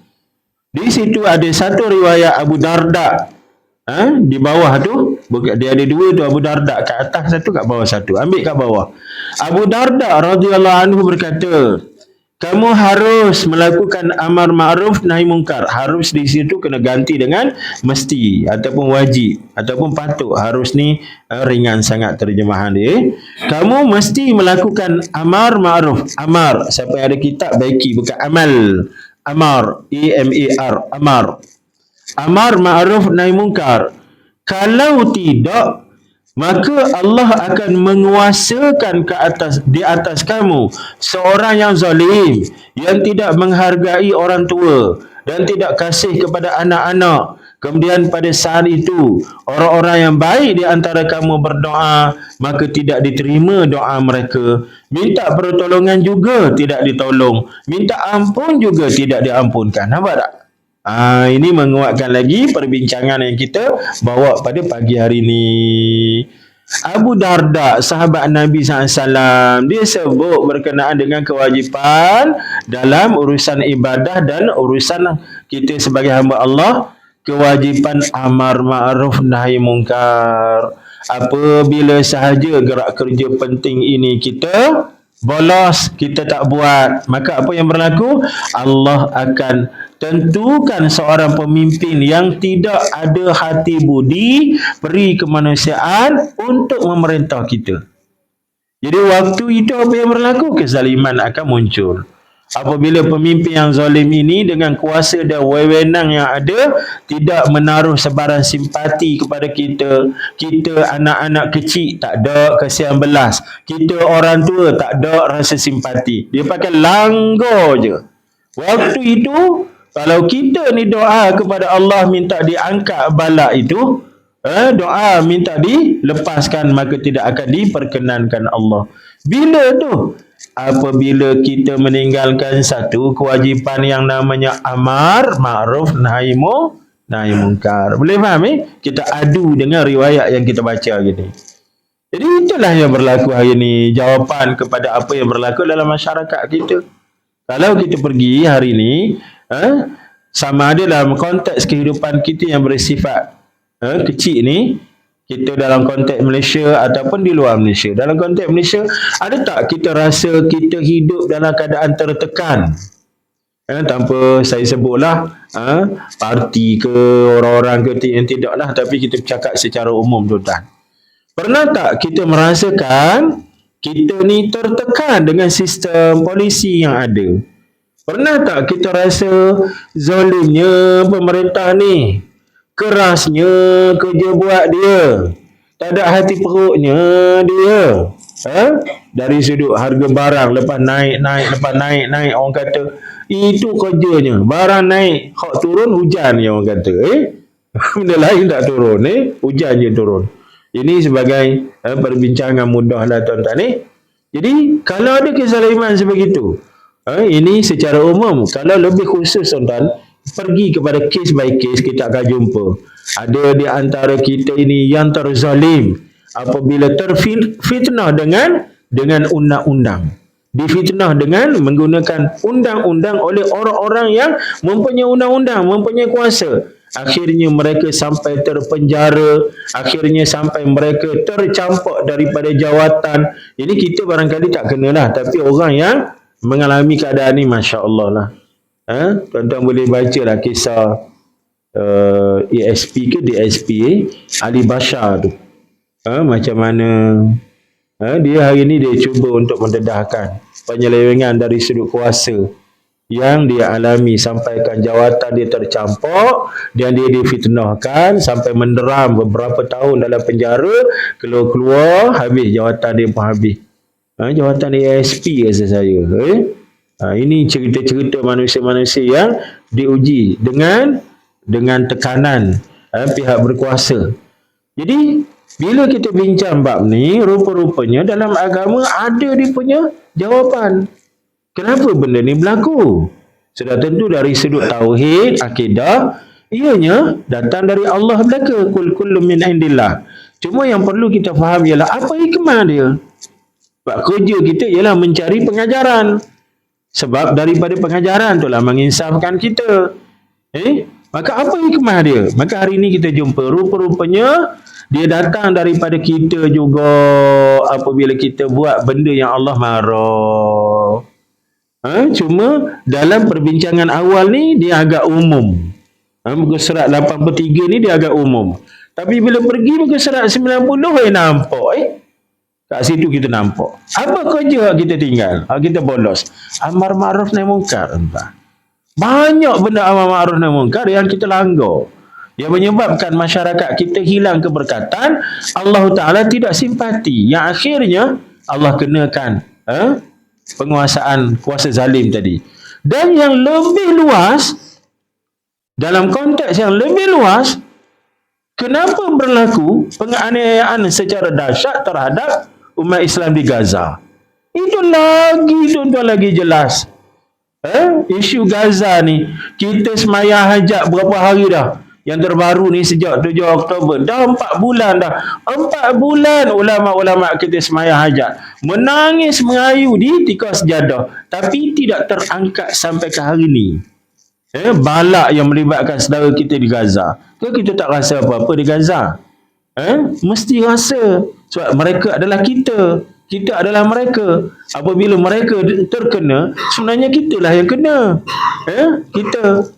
Di situ ada satu riwayat Abu Darda. Di bawah tu, dia ada dua tu, Abu Darda kat atas satu, kat bawah satu. Ambil kat bawah. Abu Darda radhiyallahu anhu berkata, kamu harus melakukan amar ma'ruf nahi mungkar. Harus di situ kena ganti dengan mesti ataupun wajib ataupun patut. Harus ni ringan sangat terjemahan dia. Kamu mesti melakukan amar ma'ruf. Amar, siapa yang ada kitab baiki, bukan amal. Amar, A-M-A-R, amar. Amar ma'ruf nahi mungkar. Kalau tidak, maka Allah akan menguasakan di atas kamu seorang yang zalim, yang tidak menghargai orang tua dan tidak kasih kepada anak-anak. Kemudian pada saat itu, orang-orang yang baik di antara kamu berdoa, maka tidak diterima doa mereka. Minta pertolongan juga tidak ditolong. Minta ampun juga tidak diampunkan. Nampak tak? Ini menguatkan lagi perbincangan yang kita bawa pada pagi hari ini. Abu Darda, sahabat Nabi SAW, dia sebut berkenaan dengan kewajipan dalam urusan ibadah dan urusan kita sebagai hamba Allah, kewajipan amar ma'ruf nahi mungkar. Apabila sahaja gerak kerja penting ini kita bolos, kita tak buat, maka apa yang berlaku? Allah akan tentukan seorang pemimpin yang tidak ada hati budi, peri kemanusiaan untuk memerintah kita. Jadi waktu itu apa yang berlaku? Kezaliman akan muncul. Apabila pemimpin yang zalim ini dengan kuasa dan wewenang yang ada tidak menaruh sebarang simpati kepada kita, kita anak-anak kecil tak ada kasihan belas, kita orang tua tak ada rasa simpati, dia pakai langgar je. Waktu itu kalau kita ni doa kepada Allah minta diangkat bala itu, doa minta dilepaskan, maka tidak akan diperkenankan Allah. Bila tu? Apabila kita meninggalkan satu kewajipan yang namanya amar ma'ruf nahi mungkar. Boleh faham Kita adu dengan riwayat yang kita baca gini. Jadi itulah yang berlaku hari ini, jawapan kepada apa yang berlaku dalam masyarakat kita. Kalau kita pergi hari ini, sama ada dalam konteks kehidupan kita yang bersifat kecil ni, kita dalam konteks Malaysia ataupun di luar Malaysia. Dalam konteks Malaysia, ada tak kita rasa kita hidup dalam keadaan tertekan? Tanpa saya sebutlah parti ke orang-orang ke yang tidaklah, tapi kita bercakap secara umum tuan-tuan. Pernah tak kita merasakan kita ni tertekan dengan sistem polisi yang ada? Pernah tak kita rasa zalimnya pemerintah ni? Kerasnya kerja buat dia, tak ada hati perutnya dia. Dari sudut harga barang lepas naik, orang kata itu kerjanya, barang naik, hak turun hujan je orang kata. Benda lain tak turun, hujan je turun. Ini sebagai perbincangan mudah lah tuan-tuan. Jadi kalau ada kezaliman sebegitu, ini secara umum. Kalau lebih khusus tuan-tuan, pergi kepada case by case, kita akan jumpa ada di antara kita ini yang terzalim apabila terfitnah dengan undang-undang, difitnah dengan menggunakan undang-undang oleh orang-orang yang mempunyai undang-undang, mempunyai kuasa. Akhirnya mereka sampai terpenjara, akhirnya sampai mereka tercampak daripada jawatan. Ini kita barangkali tak kenalah, tapi orang yang mengalami keadaan ini, Masya Allah lah. Tuan-tuan boleh baca lah kisah ASP ke DSP Ali Bashar tu. Macam mana dia hari ni dia cuba untuk mendedahkan penyelewengan dari sudut kuasa yang dia alami, sampaikan jawatan dia tercampak dan dia difitnahkan sampai menderam beberapa tahun dalam penjara, keluar habis jawatan dia pun habis. Jawatan ASP rasa saya. Ini cerita-cerita manusia-manusia yang diuji dengan tekanan pihak berkuasa. Jadi bila kita bincang bab ni, rupa-rupanya dalam agama ada dia punya jawapan. Kenapa benda ni berlaku? Sudah tentu dari sudut tauhid, akidah, ianya datang dari Allah belaka. Kullu min indillah. Cuma yang perlu kita faham ialah apa hikmah dia. Sebab kerja kita ialah mencari pengajaran. Sebab daripada pengajaran itulah menginsafkan kita. Maka apa hikmah dia? Maka hari ini kita jumpa rupa-rupanya dia datang daripada kita juga apabila kita buat benda yang Allah marah. Cuma dalam perbincangan awal ni dia agak umum. Muka surat 83 ni dia agak umum. Tapi bila pergi muka surat 90 nampak kat situ kita nampak. Apa kerja kita tinggal? Kita bolos. Amar ma'ruf nahi mungkar. Banyak benda amar ma'ruf nahi mungkar yang kita langgar. Yang menyebabkan masyarakat kita hilang keberkatan. Allah Ta'ala tidak simpati. Yang akhirnya Allah kenakan penguasaan kuasa zalim tadi. Dan yang lebih luas, dalam konteks yang lebih luas, kenapa berlaku penganiayaan secara dahsyat terhadap umat Islam di Gaza? Itu lagi tuan-tuan lagi jelas. Isu Gaza ni, kita semayang hajat berapa hari dah? Yang terbaru ni sejak 7 Oktober. Dah 4 bulan dah. 4 bulan ulama-ulama kita semayang hajat. Menangis merayu di tikar sejadah. Tapi tidak terangkat sampai ke hari ni. Balak yang melibatkan saudara kita di Gaza. Kita tak rasa apa-apa di Gaza? Mesti rasa. Sebab mereka adalah kita. Kita adalah mereka. Apabila mereka terkena, sebenarnya kitalah yang kena. Kita.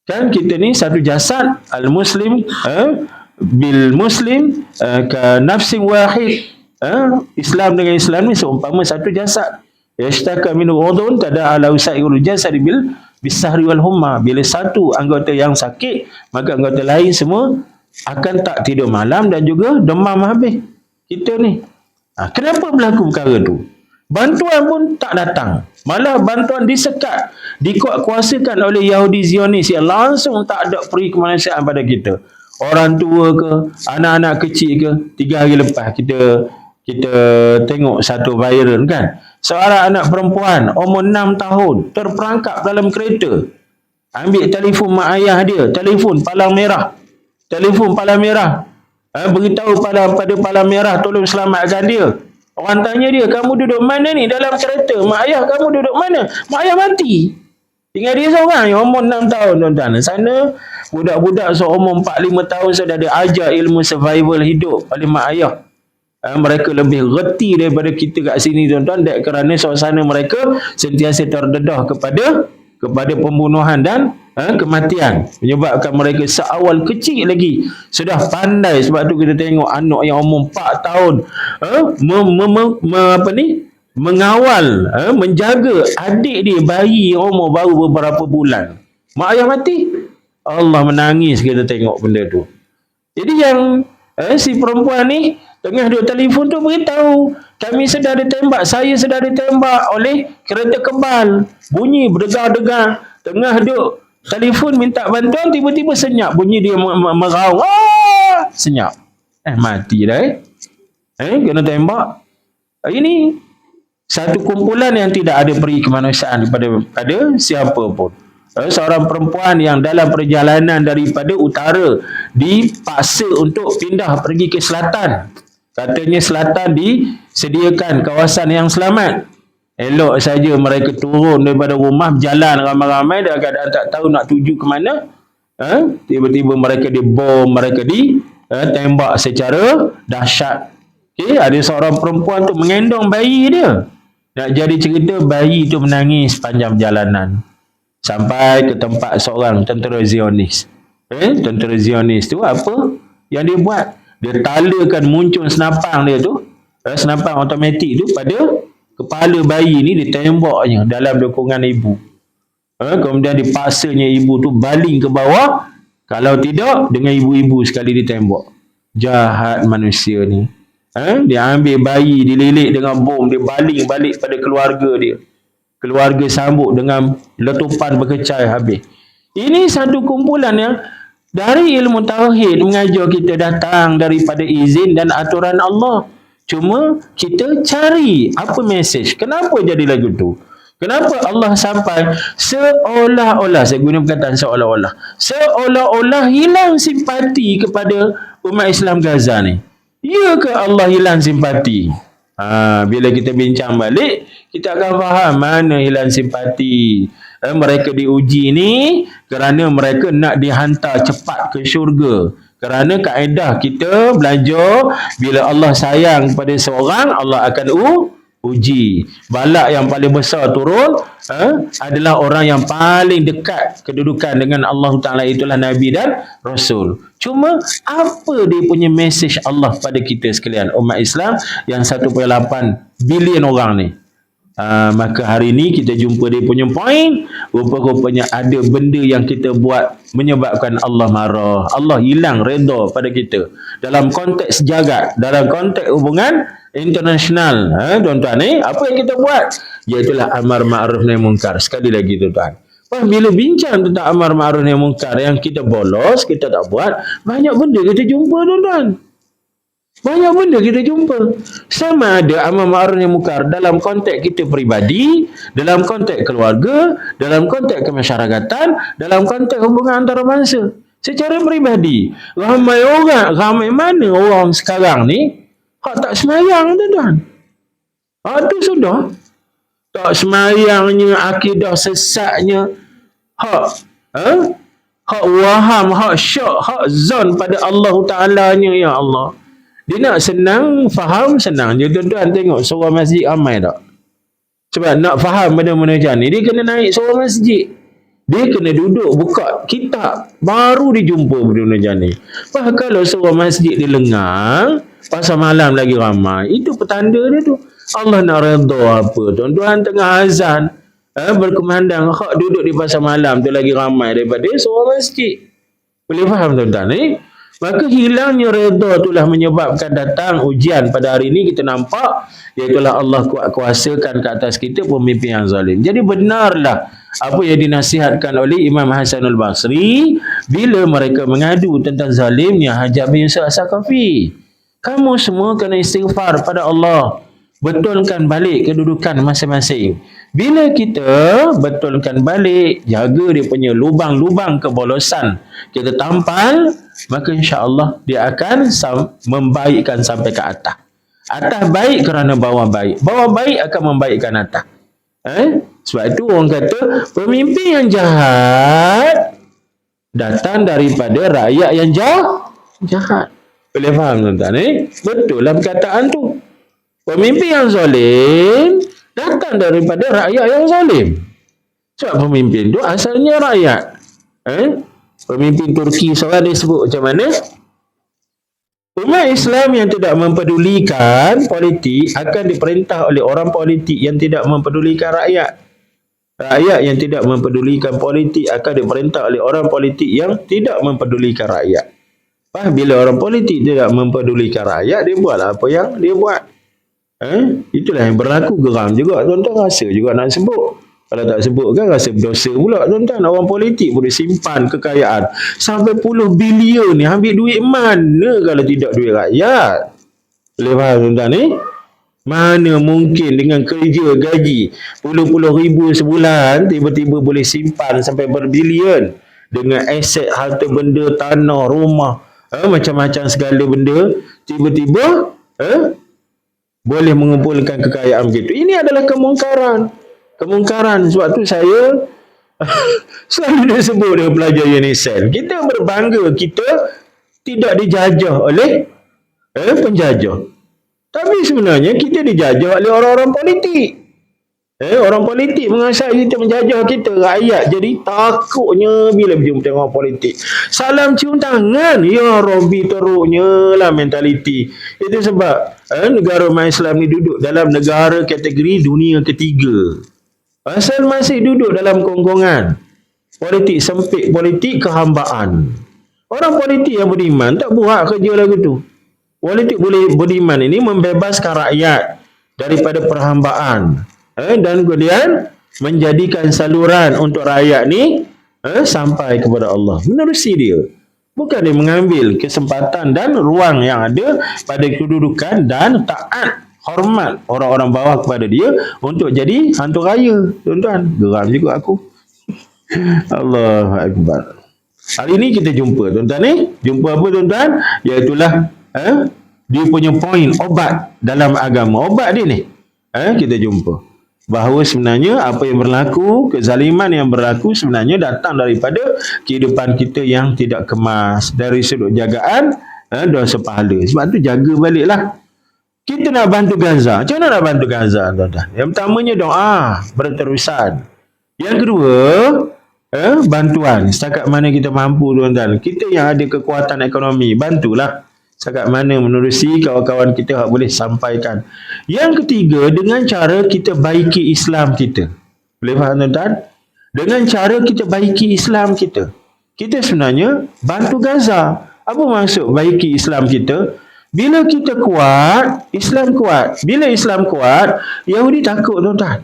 Kan kita ni satu jasad, al-muslim bil muslim ka nafsin wahid. Islam dengan Islam ni seumpama satu jasad. Yashtaka min udhun tada ala usairul jasad bil bisahri wal humma. Bila satu anggota yang sakit, maka anggota lain semua akan tak tidur malam dan juga demam habis. Kita ni. Kenapa berlaku perkara tu? Bantuan pun tak datang. Malah bantuan disekat, dikuatkuasakan oleh Yahudi Zionis yang langsung tak ada peri kemanusiaan pada kita. Orang tua ke, anak-anak kecil ke, 3 hari lepas kita tengok satu viral kan. Seorang anak perempuan umur 6 tahun terperangkap dalam kereta. Ambil telefon mak ayah dia, telefon palang merah. Beritahu pada palang merah tolong selamatkan dia. Orang tanya dia, kamu duduk mana ni dalam kereta? Mak ayah kamu duduk mana? Mak ayah mati. Tinggal dia seorang yang umur 6 tahun, tuan-tuan. Sana budak-budak seumur 4-5 tahun sudah diajar ilmu survival hidup oleh mak ayah. Mereka lebih reti daripada kita kat sini, tuan-tuan, kerana suasana mereka sentiasa terdedah kepada pembunuhan dan kematian. Menyebabkan mereka seawal kecil lagi sudah pandai. Sebab tu kita tengok anak yang umur 4 tahun mengawal, menjaga adik dia bayi yang umur baru beberapa bulan. Mak ayah mati. Allah, menangis kita tengok benda tu. Jadi yang si perempuan ni tengah duduk telefon tu beritahu, kami sedang ditembak, saya sedang ditembak oleh kereta kebal. Bunyi berdegar-degar. Tengah duduk telefon minta bantuan, tiba-tiba senyap. Bunyi dia meraung. Senyap. Mati dah. Kena tembak. Ini satu kumpulan yang tidak ada peri kemanusiaan pada siapa pun. Seorang perempuan yang dalam perjalanan daripada utara dipaksa untuk pindah pergi ke selatan. Katanya selatan disediakan kawasan yang selamat. Elok saja mereka turun daripada rumah, berjalan ramai-ramai dalam keadaan tak tahu nak tuju ke mana. Tiba-tiba mereka dibom, mereka ditembak secara dahsyat. Ada seorang perempuan tu mengendong bayi dia. Nak jadi cerita, bayi tu menangis sepanjang perjalanan. Sampai ke tempat seorang tentera Zionis. Tentera Zionis tu apa yang dia buat? Dia talakan muncul senapang dia tu, senapang automatik tu pada kepala bayi ni, ditembaknya dalam dukungan ibu. Kemudian dipaksanya ibu tu baling ke bawah. Kalau tidak, dengan ibu-ibu sekali ditembak. Jahat manusia ni. Dia ambil bayi, dililit dengan bom, dia baling balik pada keluarga dia. Keluarga sambut dengan letupan berkecai habis. Ini satu kumpulan yang dari ilmu tauhid mengajar kita datang daripada izin dan aturan Allah. Cuma kita cari apa mesej. Kenapa jadi lagu tu? Kenapa Allah sampai seolah-olah, saya guna perkataan seolah-olah hilang simpati kepada umat Islam Gaza ni? Ya ke Allah hilang simpati? Bila kita bincang balik, kita akan faham mana hilang simpati. Mereka diuji ni kerana mereka nak dihantar cepat ke syurga. Kerana kaedah kita belajar, bila Allah sayang kepada seorang, Allah akan uji. Balak yang paling besar turun adalah orang yang paling dekat kedudukan dengan Allah Ta'ala, itulah Nabi dan Rasul. Cuma apa dia punya mesej Allah pada kita sekalian umat Islam yang 1.8 bilion orang ni? Maka hari ni kita jumpa dia punya point. Rupa-rupanya ada benda yang kita buat menyebabkan Allah marah, Allah hilang redha pada kita. Dalam konteks jagat, dalam konteks hubungan internasional, tuan-tuan ni, apa yang kita buat? Iaitulah amar ma'ruf nahi munkar. Sekali lagi tuan-tuan, bila bincang tentang amar ma'ruf nahi munkar yang kita bolos, kita tak buat, banyak benda kita jumpa tuan-tuan. Banyak benda kita jumpa. Sama ada amar ma'ruf nahi munkar dalam konteks kita peribadi, dalam konteks keluarga, dalam konteks kemasyarakatan, dalam konteks hubungan antara bangsa. Secara peribadi, ramai mana orang sekarang ni hak tak semayang, tuan-tuan. Tu sudah. Tak semayangnya, akidah sesatnya, hak hak waham, hak syak, hak zon pada Allah Ta'ala-nya, ya Allah. Dia nak senang, faham, senang je. Tuan-tuan tengok seorang masjid ramai tak? Sebab nak faham benda-benda macam ni, dia kena naik seorang masjid. Dia kena duduk buka kitab, baru dia jumpa benda-benda macam ni. Kalau seorang masjid dia lengang, pasal malam lagi ramai, itu petanda dia tu. Allah nak redha apa? Tuan-tuan tengah azan, berkumandang, hak duduk di pasal malam tu lagi ramai daripada seorang masjid. Boleh faham tuan-tuan ni? Maka hilangnya redha itulah menyebabkan datang ujian pada hari ini kita nampak, iaitulah Allah kuasakan ke atas kita pemimpin yang zalim. Jadi benarlah apa yang dinasihatkan oleh Imam Hasanul Basri bila mereka mengadu tentang zalimnya Hajjaj bin Yusuf As-Saqafi. Kamu semua kena istighfar pada Allah. Betulkan balik kedudukan masing-masing. Bila kita betulkan balik, jaga dia punya lubang-lubang kebolosan, kita tampal, maka insya-Allah dia akan membaikkan sampai ke atas. Atas baik kerana bawah baik. Bawah baik akan membaikkan atas. Sebab itu orang kata pemimpin yang jahat datang daripada rakyat yang jahat. Boleh faham tuan-tuan? Betul lah perkataan tu. Pemimpin yang zalim datang daripada rakyat yang zalim. Sebab pemimpin tu asalnya rakyat. Pemimpin Turki seorang dia sebut macam mana? Umat Islam yang tidak mempedulikan politik akan diperintah oleh orang politik yang tidak mempedulikan rakyat. Rakyat yang tidak mempedulikan politik akan diperintah oleh orang politik yang tidak mempedulikan rakyat. Bila orang politik tidak mempedulikan rakyat, dia buatlah apa yang dia buat. Itulah yang berlaku. Geram juga tuan-tuan, rasa juga nak sebut. Kalau tak sebut kan rasa berdosa pula tuan-tuan. Orang politik boleh simpan kekayaan sampai puluh bilion ni, ambil duit mana kalau tidak duit rakyat? Boleh faham tuan-tuan ni? Mana mungkin dengan kerja gaji puluh-puluh ribu sebulan tiba-tiba boleh simpan sampai berbilion dengan aset harta benda, tanah, rumah, macam-macam segala benda, tiba-tiba boleh mengumpulkan kekayaan begitu. Ini adalah kemungkaran. Sebab tu saya selalu disebut dengan pelajar UNICEF. Kita berbangga kita tidak dijajah oleh penjajah. Tapi sebenarnya kita dijajah oleh orang-orang politik. Orang politik mengasai kita, menjajah kita, rakyat jadi takutnya bila berjumpa dengan orang politik. Salam cium tangan, ya Rabbi, teruknya lah mentaliti. Itu sebab negara umat Islam ni duduk dalam negara kategori dunia ketiga. Pasal masih duduk dalam kongkongan politik sempit, politik kehambaan. Orang politik yang beriman tak buat kerja lagu tu. Politik beriman ini membebaskan rakyat daripada perhambaan. Dan kemudian menjadikan saluran untuk rakyat ni sampai kepada Allah. Menerusi dia. Bukan dia mengambil kesempatan dan ruang yang ada pada kedudukan dan taat, hormat orang-orang bawah kepada dia untuk jadi hantu raya. Tuan-tuan, geram juga aku. Allahu Akbar. Hari ni kita jumpa tuan-tuan ni. Jumpa apa tuan-tuan? Iaitulah dia punya poin obat dalam agama. Obat dia ni. Kita jumpa bahawa sebenarnya apa yang berlaku, kezaliman yang berlaku sebenarnya datang daripada kehidupan kita yang tidak kemas, dari sudut jagaan dosa pahala. Sebab tu jaga baliklah. Kita nak bantu Gaza. Macam mana nak bantu Gaza tuan-tuan? Yang pertamanya doa berterusan. Yang kedua, bantuan setakat mana kita mampu tuan-tuan. Kita yang ada kekuatan ekonomi, bantulah setakat mana menerusi kawan-kawan kita yang boleh sampaikan. Yang ketiga, dengan cara kita baiki Islam kita. Boleh faham tuan-tuan? Dengan cara kita baiki Islam kita. Kita sebenarnya bantu Gaza. Apa maksud baiki Islam kita? Bila kita kuat, Islam kuat. Bila Islam kuat, Yahudi takut tuan-tuan.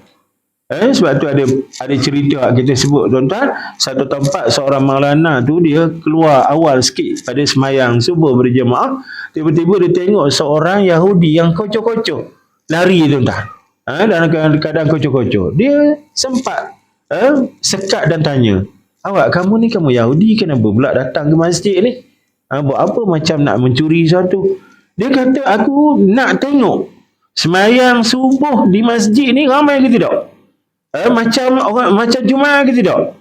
Sebab tu ada cerita kita sebut tuan-tuan, satu tempat seorang Maulana tu dia keluar awal sikit pada semayang subuh berjemaah, tiba-tiba dia tengok seorang Yahudi yang kocok-kocok lari tuan-tuan. Dalam keadaan kocok-kocok. Dia sempat sekat dan tanya, "Awak kamu ni kamu Yahudi kenapa pula datang ke masjid ni? Buat apa macam nak mencuri sesuatu?" Dia kata, "Aku nak tengok semayang subuh di masjid ni ramai ke tidak? Macam Jumaat ke tidak?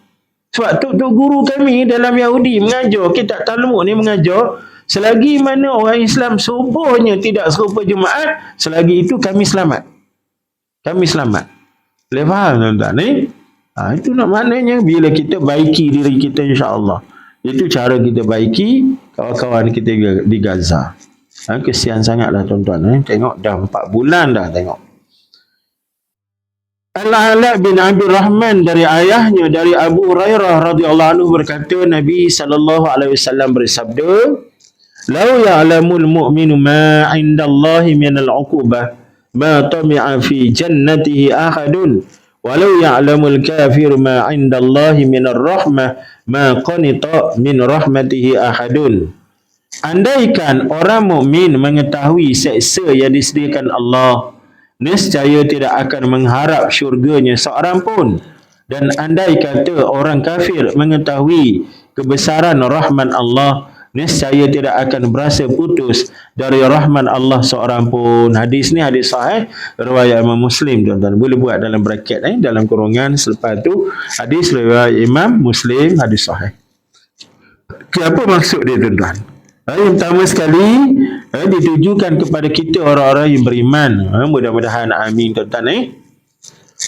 Sebab tok guru kami dalam Yahudi mengajar, kitab Talmud ni mengajar, selagi mana orang Islam subuhnya tidak serupa Jumaat, selagi itu kami selamat. Kami selamat." Boleh faham tuan-tuan ni? Itu nak maknanya bila kita baiki diri kita, insya-Allah. Itu cara kita baiki kawan-kawan kita di Gaza. Kesian sangatlah tuan-tuan. Tengok dah 4 bulan dah tengok. Al-Ala bin Abdul Rahman dari ayahnya, dari Abu Hurairah radhiyallahu anhu berkata, Nabi sallallahu alaihi wasallam bersabda, "Lau ya'lamul mu'minu ma 'indallahi minal 'uqubah, ma tami'a fi jannatihi ahadun, walau ya'lamul kafiru ma 'indallahi minar rahmah, ma qanita min rahmatihi ahadun." Andaikan orang mukmin mengetahui seksa yang disediakan Allah, nescaya tidak akan mengharap syurganya seorang pun. Dan andai kata orang kafir mengetahui kebesaran rahman Allah, nescaya tidak akan berasa putus dari rahman Allah seorang pun. Hadis ni hadis sahih riwayat Imam Muslim tuan-tuan. Boleh buat dalam braket dalam kurungan selepas tu, hadis riwayat Imam Muslim, hadis sahih. Apa maksud dia tuan-tuan? Yang pertama sekali ditujukan kepada kita orang-orang yang beriman. Mudah-mudahan amin tuan-tuan.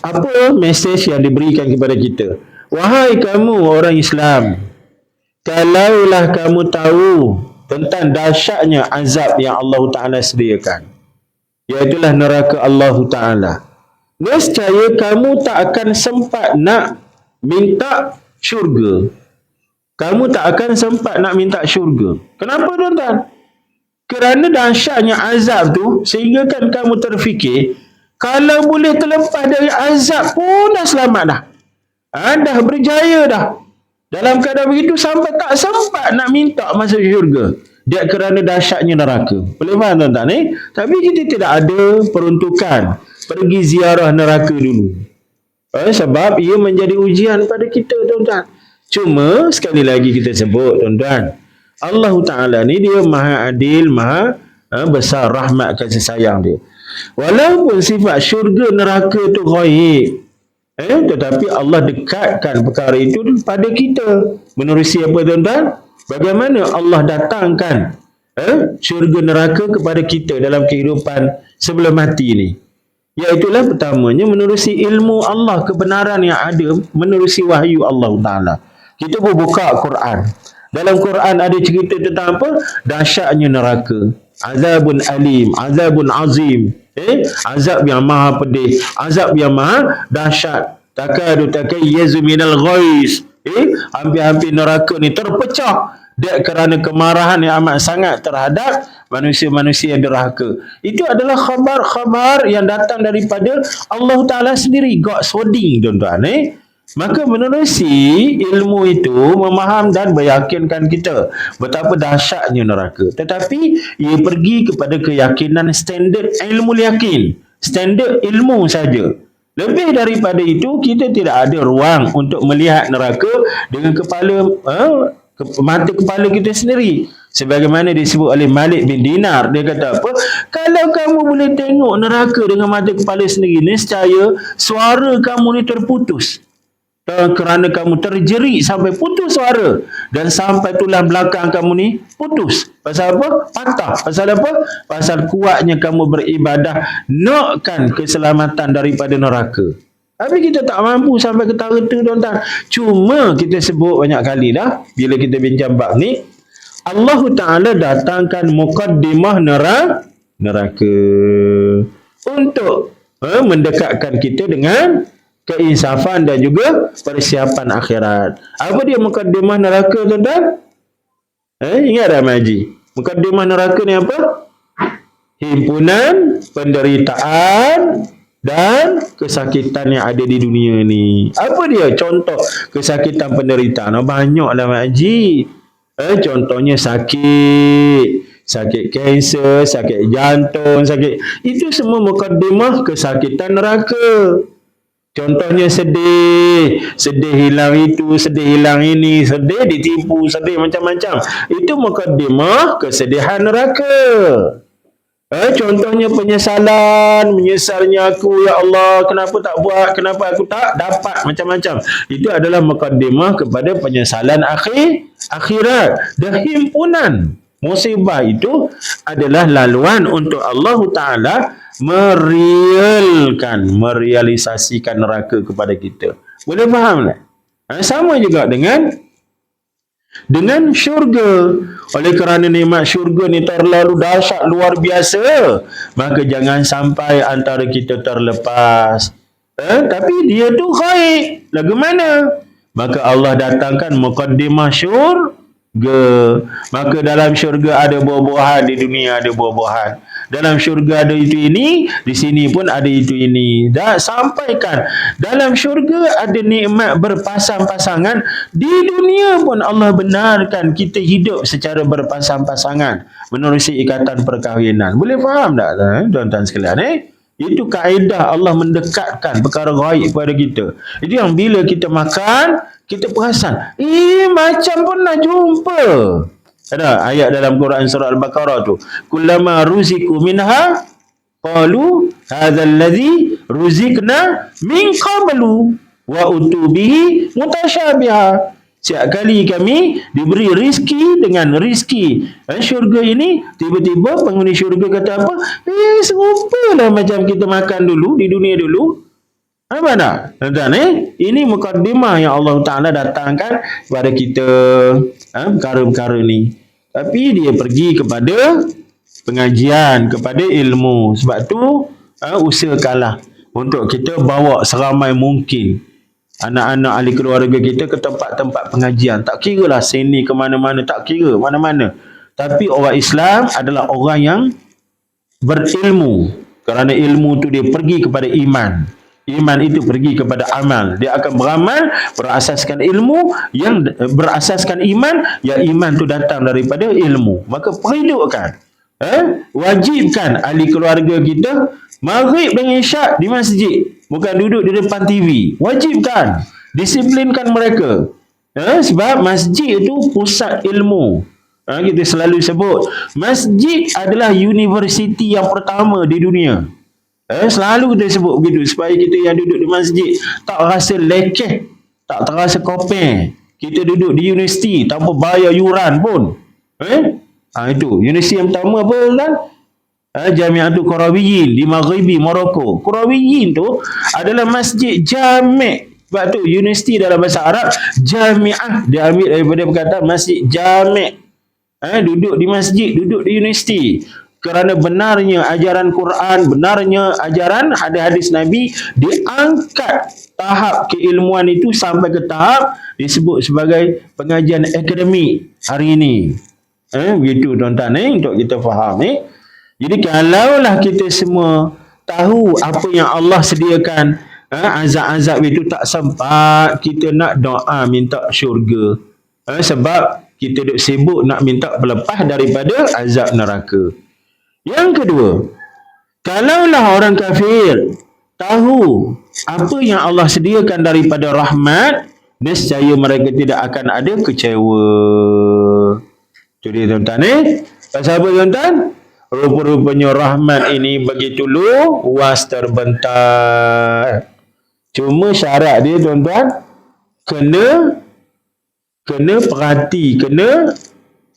Apa mesej yang diberikan kepada kita? Wahai kamu orang Islam, kalaulah kamu tahu tentang dahsyatnya azab yang Allah Ta'ala sediakan, iaitulah neraka Allah Ta'ala, nescaya kamu tak akan sempat nak minta syurga. Kamu tak akan sempat nak minta syurga. Kenapa tuan-tuan? Kerana dahsyatnya azab tu, sehingga kan kamu terfikir, kalau boleh terlepas dari azab pun dah selamat dah. Dah berjaya dah. Dalam keadaan begitu sampai tak sempat nak minta masuk syurga. Dia kerana dahsyatnya neraka. Boleh faham tuan-tuan Tapi kita tidak ada peruntukan pergi ziarah neraka dulu. Sebab ia menjadi ujian pada kita tuan-tuan. Cuma sekali lagi kita sebut tuan-tuan, Allah Ta'ala ni dia maha adil, maha besar rahmat kasih sayang dia. Walaupun sifat syurga neraka tu ghaib, tetapi Allah dekatkan perkara itu pada kita. Menerusi apa tuan-tuan? Bagaimana Allah datangkan syurga neraka kepada kita dalam kehidupan sebelum mati ni. Iaitulah pertamanya menerusi ilmu Allah, kebenaran yang ada, menerusi wahyu Allah Ta'ala. Kita pun buka Quran. Dalam Quran ada cerita tentang apa? Dahsyatnya neraka. Azabun alim, azabun azim. Azab yang maha pedih, azab yang maha dahsyat. Takadu takayyazu minal ghais. Hampir-hampir neraka ni terpecah kerana kemarahan yang amat sangat terhadap manusia-manusia yang derhaka. Itu adalah khabar-khabar yang datang daripada Allah Ta'ala sendiri. God's wording tuan-tuan Maka menerusi ilmu itu memaham dan meyakinkan kita betapa dahsyatnya neraka. Tetapi ia pergi kepada keyakinan standard ilmu yakin, standard ilmu saja. Lebih daripada itu kita tidak ada ruang untuk melihat neraka dengan mata kepala kita sendiri. Sebagaimana disebut oleh Malik bin Dinar, dia kata apa? Kalau kamu boleh tengok neraka dengan mata kepala sendiri, nescaya suara kamu ni terputus. Kerana kamu terjerit sampai putus suara, dan sampai tulang belakang kamu ni putus. Pasal apa? Patah. Pasal apa? Pasal kuatnya kamu beribadah nakkan keselamatan daripada neraka. Tapi kita tak mampu sampai ke tahap itu tuan-tuan. Cuma kita sebut banyak kali dah bila kita bincang bab ni, Allah Ta'ala datangkan muqaddimah neraka untuk mendekatkan kita dengan keinsafan dan juga persiapan akhirat. Apa dia mukaddimah neraka tuan-tuan? Ingat tak Maji? Mukaddimah neraka ni apa? Himpunan penderitaan dan kesakitan yang ada di dunia ni. Apa dia? Contoh kesakitan penderitaan. Banyaklah Mak Haji. Contohnya sakit kanser, sakit jantung, itu semua mukadimah kesakitan neraka. Contohnya sedih hilang itu, sedih hilang ini, sedih ditipu, sedih macam-macam. Itu mukadimah kesedihan neraka. Contohnya penyesalan, menyesalnya aku, ya Allah, kenapa tak buat, kenapa aku tak dapat, macam-macam. Itu adalah mukadimah kepada penyesalan akhirat. Dan himpunan musibah itu adalah laluan untuk Allah Ta'ala merealisasikan neraka kepada kita. Boleh faham tak? Sama juga dengan syurga. Oleh kerana nikmat syurga ni terlalu dahsyat, luar biasa, maka jangan sampai antara kita terlepas. Tapi dia tu khair. Lagu mana? Maka Allah datangkan muqaddimah syurga. Maka dalam syurga ada buah-buahan, di dunia ada buah-buahan. Dalam syurga ada itu ini, di sini pun ada itu ini. Dah sampaikan. Dalam syurga ada nikmat berpasang-pasangan. Di dunia pun Allah benarkan kita hidup secara berpasang-pasangan menerusi ikatan perkahwinan. Boleh faham tak tuan-tuan sekalian? Itu kaedah Allah mendekatkan perkara gaib kepada kita. Itu yang bila kita makan, kita perasan, macam pun nak jumpa. Ada ayat dalam Quran surah Al-Baqarah tu. Kullama ruziku minha qalu hadzal ladzi ruzikna min qablu wa utubihi mutasyabiha. Setiap kali kami diberi rizki dengan rizki syurga ini, tiba-tiba penghuni syurga kata apa? Serupalah macam kita makan dulu di dunia dulu. Apa nak? Tuan-tuan, ini mukaddimah yang Allah Ta'ala datangkan kepada kita perkara-perkara ni. Tapi dia pergi kepada pengajian, kepada ilmu. Sebab tu usahakanlah untuk kita bawa seramai mungkin anak-anak ahli keluarga kita ke tempat-tempat pengajian. Tak kira lah sini ke mana-mana, tak kira mana-mana. Tapi orang Islam adalah orang yang berilmu. Kerana ilmu tu dia pergi kepada iman. Iman itu pergi kepada amal. Dia akan beramal berasaskan ilmu, yang berasaskan iman, yang iman tu datang daripada ilmu. Maka perlukan, wajibkan ahli keluarga kita maghrib dan isyak di masjid, bukan duduk di depan TV. Wajibkan, disiplinkan mereka. Sebab masjid itu pusat ilmu. Kita selalu sebut masjid adalah universiti yang pertama di dunia. Selalu kita sebut begitu supaya kita yang duduk di masjid tak rasa lekeh, tak terasa kopeng. Kita duduk di universiti tanpa bayar yuran pun. Itu universiti yang pertama apa kan? Jamiatul Qurawiyin di Maghribi Morocco. Qurawiyin tu adalah masjid jami'. Sebab tu universiti dalam bahasa Arab jami'ah diambil daripada perkataan masjid jami'. Duduk di masjid, duduk di universiti. Kerana benarnya ajaran Quran, benarnya ajaran hadis-hadis Nabi, diangkat tahap keilmuan itu sampai ke tahap disebut sebagai pengajian akademik hari ini. Begitu tuan-tuan untuk kita faham. Jadi kalaulah kita semua tahu apa yang Allah sediakan, azab-azab itu tak sempat kita nak doa minta syurga. Sebab kita duk sibuk nak minta berlepas daripada azab neraka. Yang kedua, kalaulah orang kafir tahu apa yang Allah sediakan daripada rahmat, nescaya mereka tidak akan ada kecewa. Jadi tuan-tuan pasal apa tuan-tuan? Rupa-rupanya rahmat ini begitu luas terbentang. Cuma syarat dia tuan-tuan, kena perhati, kena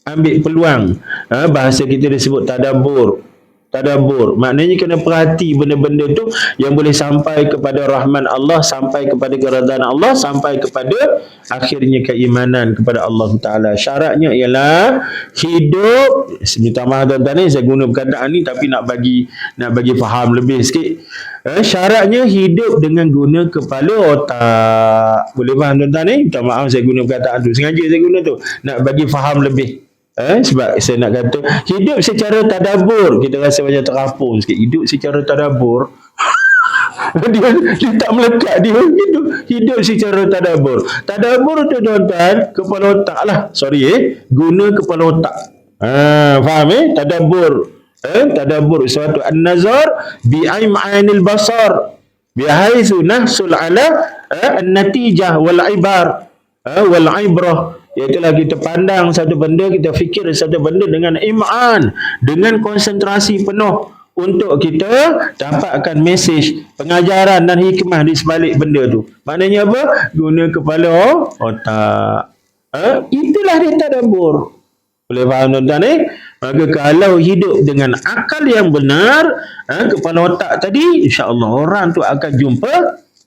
ambil peluang. Bahasa kita disebut tadabbur. Tadabbur maknanya kena perhati benda-benda tu yang boleh sampai kepada rahman Allah, sampai kepada keredaan Allah, sampai kepada akhirnya keimanan kepada Allah Ta'ala. Syaratnya ialah hidup, minta maaf tuan-tuan saya guna perkataan ni tapi nak bagi faham lebih sikit. Syaratnya hidup dengan guna kepala otak. Boleh faham tuan-tuan minta maaf saya guna perkataan tu, sengaja saya guna tu nak bagi faham lebih. Sebab saya nak kata hidup secara tadabbur, kita rasa macam terapung sikit. Hidup secara tadabbur dia tak melekat, dia hidup secara tadabbur. Tadabbur tu tuan-tuan, kepala otak lah. Guna kepala otak. Faham tadabbur. Tadabbur suatu an-nazar bi'ainil basar bihaitsu nahsul ala an-natijah wal ibar wal ibrah. Iaitulah kita pandang satu benda, kita fikir satu benda dengan im'an, dengan konsentrasi penuh untuk kita dapatkan mesej, pengajaran dan hikmah di sebalik benda tu. Maknanya apa? Guna kepala otak. Itulah dia tadabbur. Boleh faham tuan-tuan Maka kalau hidup dengan akal yang benar, kepala otak tadi, insya-Allah orang tu akan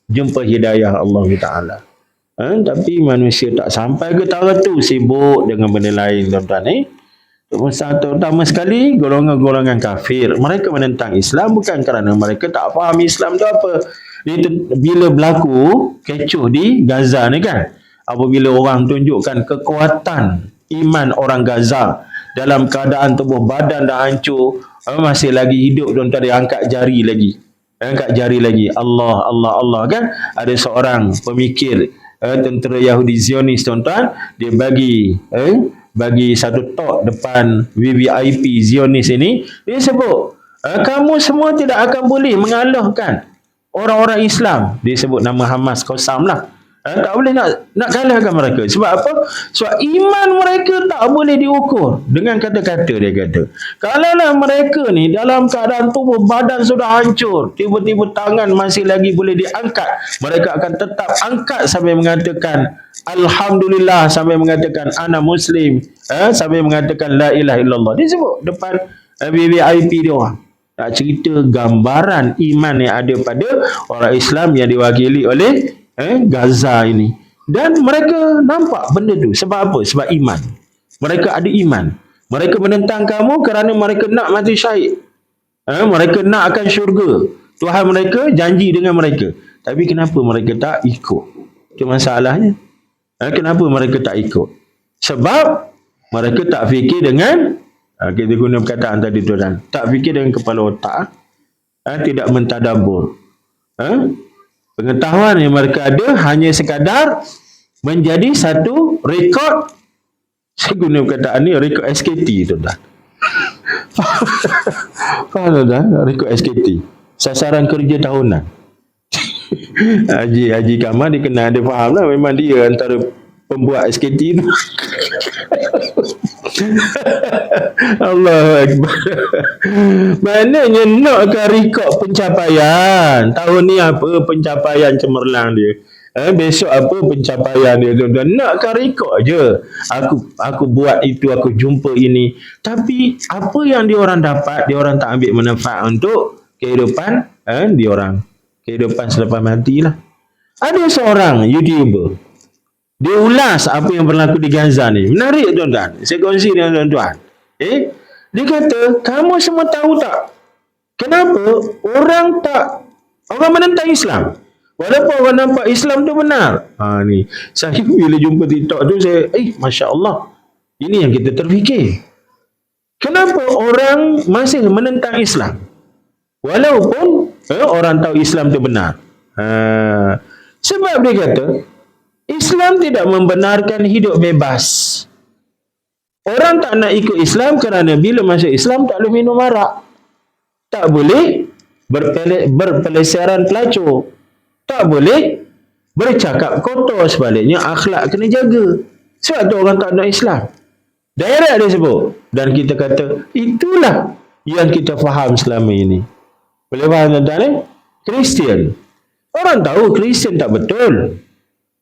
jumpa hidayah Allah Taala. Tapi manusia tak sampai ke tahap tu, sibuk dengan benda lain tuan-tuan Terutama sekali golongan-golongan kafir. Mereka menentang Islam bukan kerana mereka tak faham Islam tu apa. Bila berlaku kecoh di Gaza ni kan, apabila orang tunjukkan kekuatan iman orang Gaza dalam keadaan tubuh badan dah hancur, masih lagi hidup tuan-tuan, dia angkat jari lagi. Allah kan. Ada seorang pemikir tentera Yahudi Zionis tuan-tuan, dia bagi satu talk depan VVIP Zionis ini. Dia sebut, kamu semua tidak akan boleh mengalahkan orang-orang Islam. Dia sebut nama Hamas Qassam lah. Tak boleh nak kalahkan mereka. Sebab apa? Sebab iman mereka tak boleh diukur dengan kata-kata, dia kata. Kalaulah mereka ni dalam keadaan tubuh badan sudah hancur, tiba-tiba tangan masih lagi boleh diangkat, mereka akan tetap angkat sampai mengatakan Alhamdulillah, sampai mengatakan ana muslim, sampai mengatakan la ilaha illallah. Dia sebut depan VIP dia orang. Tak cerita gambaran iman yang ada pada orang Islam yang diwakili oleh Gaza ini. Dan mereka nampak benda tu. Sebab apa? Sebab iman. Mereka ada iman. Mereka menentang kamu kerana mereka nak mati syahid. Mereka nak akan syurga. Tuhan mereka janji dengan mereka. Tapi kenapa mereka tak ikut? Itu masalahnya. Kenapa mereka tak ikut? Sebab mereka tak fikir dengan, kita guna perkataan tadi tuan, tak fikir dengan kepala otak. Tidak mentadabbur. Pengetahuan yang mereka ada hanya sekadar menjadi satu rekod. Saya guna perkataan ni, rekod SKT tuan-tuan. Faham tuan-tuan? Rekod SKT, sasaran kerja tahunan. Haji Kamal dia kena ada faham lah. Memang dia antara pembuat SKT tu. Allahu Akbar. Maknanya nakkan rekod pencapaian. Tahun ni apa pencapaian cemerlang dia. Besok apa pencapaian dia, tuan-tuan. Nakkan rekod je. Aku buat itu, aku jumpa ini. Tapi apa yang diorang dapat, diorang tak ambil manfaat untuk kehidupan diorang. Kehidupan selepas mati lah. Ada seorang YouTuber, dia ulas apa yang berlaku di Gaza ni. Menarik tuan-tuan. Saya kongsi dengan tuan-tuan. Dia kata, kamu semua tahu tak kenapa orang menentang Islam? Walaupun orang nampak Islam tu benar. Ni. Saya bila jumpa TikTok tu, saya, Masya Allah. Ini yang kita terfikir. Kenapa orang masih menentang Islam? Walaupun orang tahu Islam tu benar. Sebab dia kata, Islam tidak membenarkan hidup bebas. Orang tak nak ikut Islam kerana bila masuk Islam tak boleh minum arak. Tak boleh berpeleseran pelacur. Tak boleh bercakap kotor. Sebaliknya akhlak kena jaga. Sebab tu orang tak nak Islam. Direct dia sebut. Dan kita kata, itulah yang kita faham selama ini. Boleh faham tuan-tuan Kristian. Orang tahu Kristian tak betul.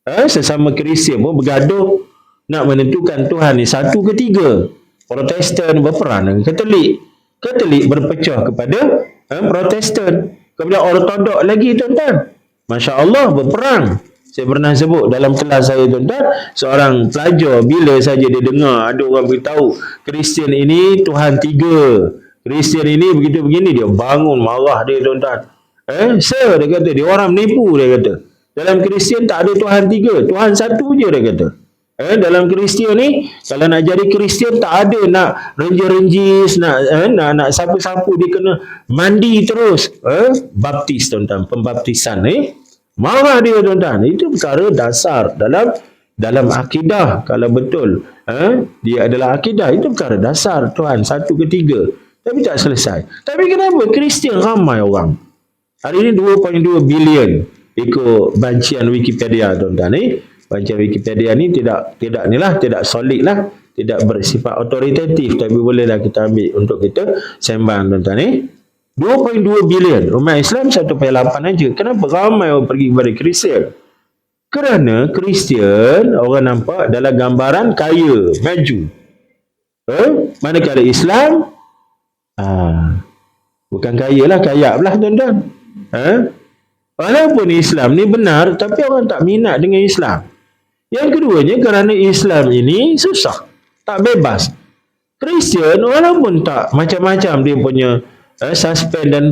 Sesama Kristian pun bergaduh nak menentukan Tuhan ni satu ke tiga. Protestan berperang dengan Katolik. Katolik berpecah kepada Protestan. Kepada Ortodok lagi tuan-tuan. Masya Allah berperang. Saya pernah sebut dalam kelas saya tuan-tuan, seorang pelajar bila saja dia dengar ada orang beritahu Kristian ini Tuhan tiga, Kristian ini begitu begini, dia bangun marah dia tuan-tuan. Sir, dia kata, dia orang menipu, dia kata. Dalam Kristian tak ada Tuhan tiga, Tuhan satu je, dia kata. Dalam Kristian ni, kalau nak jadi Kristian tak ada nak renjis-renjis, nak sapu-sapu, dia kena mandi terus. Baptis tuan-tuan, pembaptisan marah dia tuan-tuan. Itu perkara dasar dalam akidah. Kalau betul dia adalah akidah, itu perkara dasar Tuhan, 1 ke 3. Tapi tak selesai. Tapi kenapa Kristian ramai orang? Hari ini 2.2 bilion ikut bancian Wikipedia tuan-tuan. Bancian Wikipedia ni tidak solid lah, tidak bersifat otoritatif, tapi bolehlah kita ambil untuk kita sembang tuan-tuan 2.2 bilion umat Islam 1.8 aja. Kenapa ramai orang pergi kepada Kristian? Kerana Kristian orang nampak dalam gambaran kaya, maju. Manakala Islam bukan kaya lah, kaya lah tuan-tuan. Walaupun Islam ni benar, tapi orang tak minat dengan Islam. Yang keduanya, kerana Islam ini susah, tak bebas. Kristian walaupun tak macam-macam dia punya suspend dan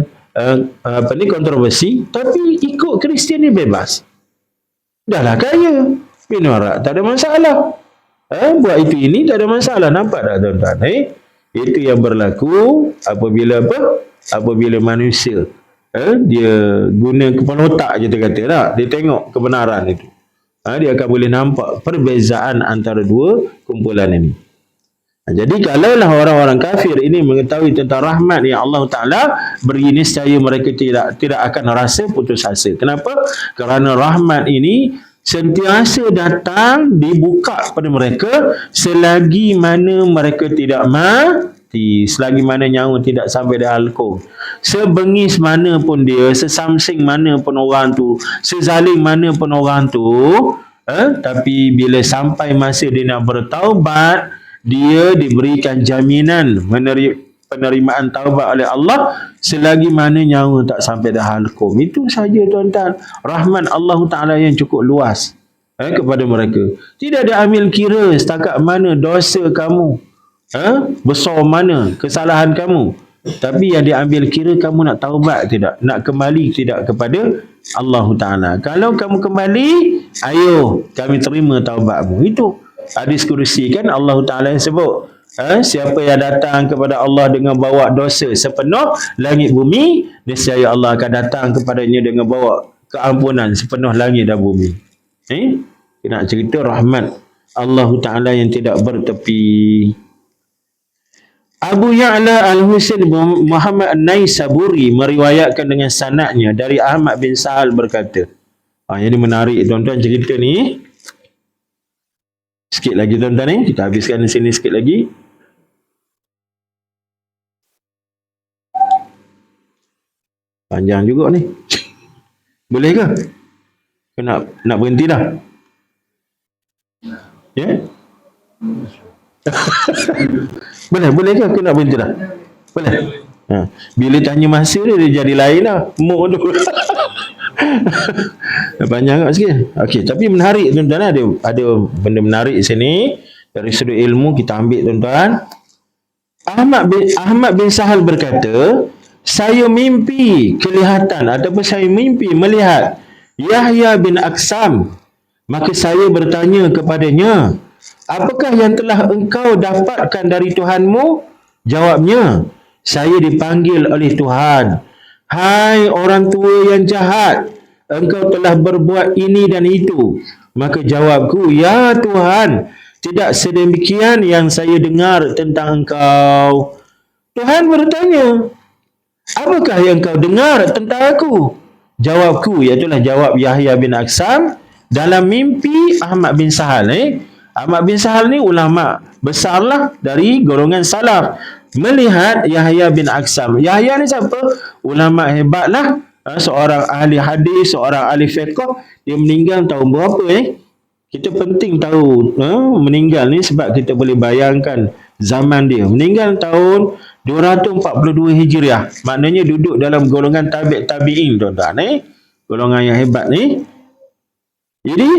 kontroversi, tapi ikut Kristian ni bebas. Dah lah kaya, minorak tak ada masalah. Buat itu ini tak ada masalah. Nampak tak tuan-tuan? Itu yang berlaku apabila manusia dia guna kepala otak je, kata tak? Dia tengok kebenaran itu. Dia akan boleh nampak perbezaan antara dua kumpulan ini. Jadi kalaulah orang-orang kafir ini mengetahui tentang rahmat yang Allah Ta'ala beri, niscaya mereka tidak akan rasa putus asa. Kenapa? Kerana rahmat ini sentiasa datang, dibuka kepada mereka selagi mana mereka tidak mati, selagi mana nyawa tidak sampai di halkum. Sebengis mana pun dia, sesamsing mana pun orang tu, sezalim mana pun orang tu, tapi bila sampai masa dia nak bertaubat, dia diberikan jaminan penerimaan taubat oleh Allah selagi mana nyawa tak sampai dah halkum. Itu saja tuan-tuan, rahmat Allah Ta'ala yang cukup luas kepada mereka. Tidak ada ambil kira setakat mana dosa kamu, besar mana kesalahan kamu, tapi yang diambil kira kamu nak taubat tidak, nak kembali tidak kepada Allah Ta'ala. Kalau kamu kembali, ayo kami terima taubatmu. Itu hadis kursi kan, Allah Ta'ala yang sebut, siapa yang datang kepada Allah dengan bawa dosa sepenuh langit bumi, nescaya Allah akan datang kepadanya dengan bawa keampunan sepenuh langit dan bumi. Nak cerita rahmat Allah Ta'ala yang tidak bertepi. Abu Ya'la Al-Husain Muhammad An-Naisaburi meriwayatkan dengan sanadnya dari Ahmad bin Sahal berkata, ini menarik tuan-tuan cerita ni. Sikit lagi tuan-tuan kita habiskan di sini sikit lagi. Panjang juga ni. Boleh ke? Nak berhenti dah? Ya? Boleh ke? Nak berhenti dah? Boleh? Bila tanya masa dia jadi lain lah. Muk tu. Panjang tak sikit. Okey, tapi menarik tuan-tuan, ada benda menarik sini dari sudut ilmu kita ambil tuan-tuan. Ahmad bin Sahal berkata, saya mimpi kelihatan ataupun saya mimpi melihat Yahya bin Aksam. Maka saya bertanya kepadanya, apakah yang telah engkau dapatkan dari Tuhanmu? Jawabnya, saya dipanggil oleh Tuhan. Hai orang tua yang jahat, engkau telah berbuat ini dan itu. Maka jawabku, ya Tuhan, tidak sedemikian yang saya dengar tentang engkau. Tuhan bertanya, apakah yang kau dengar tentang aku? Jawabku, iaitulah jawab Yahya bin Aksam dalam mimpi Ahmad bin Sahal. Ahmad bin Sahal ni ulama besarlah dari golongan salaf. Melihat Yahya bin Aksam. Yahya ni siapa? Ulama hebatlah, seorang ahli hadis, seorang ahli fiqh. Dia meninggal tahun berapa Kita penting tahu meninggal ni sebab kita boleh bayangkan zaman dia. Meninggal tahun 242 Hijriah. Maknanya duduk dalam golongan tabi'in tuan-tuan. Golongan yang hebat ni. Jadi,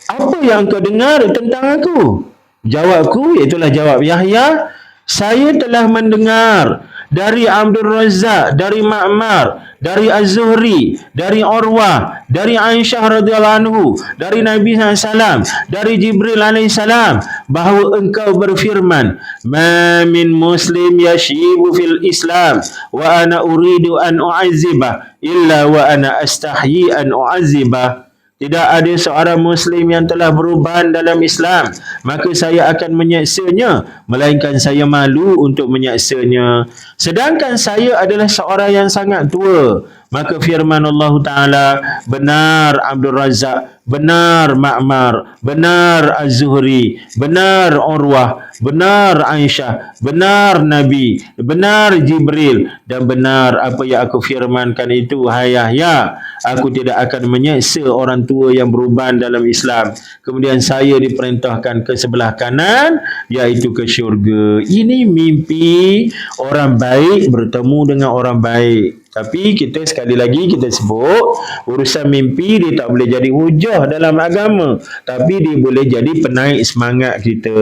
apa yang kau dengar tentang aku? Jawabku, iaitulah jawab Yahya, saya telah mendengar dari Abdul Razzaq, dari Ma'mar, dari Az-Zuhri, dari Urwah, dari Aisyah radhiyallahu anhu, dari Nabi SAW, dari Jibril alaihissalam, bahawa engkau berfirman, ma min muslim yashibu fil Islam wa ana uridu an u'azzibah illa wa ana astahyi an u'azzibah. Tidak ada seorang Muslim yang telah berubahan dalam Islam, maka saya akan menyaksanya, melainkan saya malu untuk menyaksanya. Sedangkan saya adalah seorang yang sangat tua. Maka firman Allah Ta'ala, benar Abdul Razzaq, benar Ma'mar, benar Az-Zuhri, benar Urwah, benar Aisyah, benar Nabi, benar Jibril, dan benar apa yang aku firmankan itu, hai Yahya, aku tidak akan menyeksa orang tua yang berubahan dalam Islam. Kemudian saya diperintahkan ke sebelah kanan, iaitu ke syurga. Ini mimpi orang baik bertemu dengan orang baik. Tapi kita sekali lagi kita sebut, urusan mimpi dia tak boleh jadi hujah dalam agama, tapi dia boleh jadi penaik semangat kita.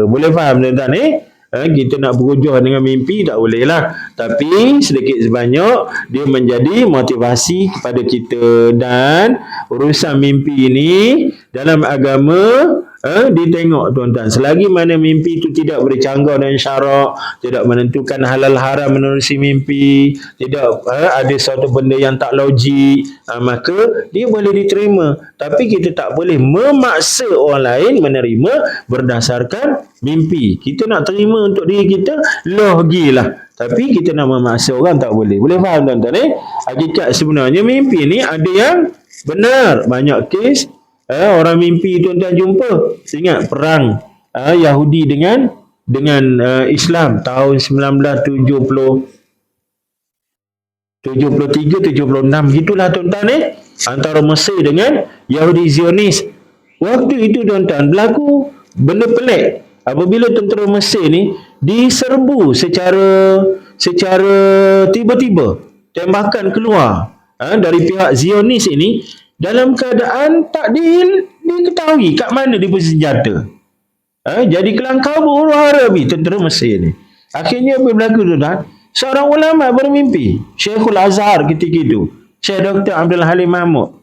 Boleh faham tuan-tuan kita nak berhujah dengan mimpi tak boleh lah, tapi sedikit sebanyak dia menjadi motivasi kepada kita. Dan urusan mimpi ini dalam agama dia tengok tuan-tuan, selagi mana mimpi itu tidak bercanggah dengan syarak, tidak menentukan halal haram menerusi mimpi, tidak ada suatu benda yang tak logik, maka dia boleh diterima. Tapi kita tak boleh memaksa orang lain menerima berdasarkan mimpi. Kita nak terima untuk diri kita, logilah. Tapi kita nak memaksa orang tak boleh. Boleh faham tuan-tuan Hakikat sebenarnya mimpi ni ada yang benar. Banyak kes orang mimpi tuan-tuan jumpa. Ingat perang Yahudi dengan Islam tahun 1973-76 gitulah tuan-tuan antara Mesir dengan Yahudi Zionis. Waktu itu tuan-tuan berlaku benda pelik. Apabila tentera Mesir ni diserbu secara tiba-tiba, tembakan keluar dari pihak Zionis ini dalam keadaan tak diketahui kat mana dia bersenjata. Jadi kelangkabut huru-hara tentera Mesir ni. Akhirnya apa berlaku tuan-tuan? Seorang ulama bermimpi, Syekhul Azhar ketika itu, Syekh Dr. Abdul Halim Mahmud.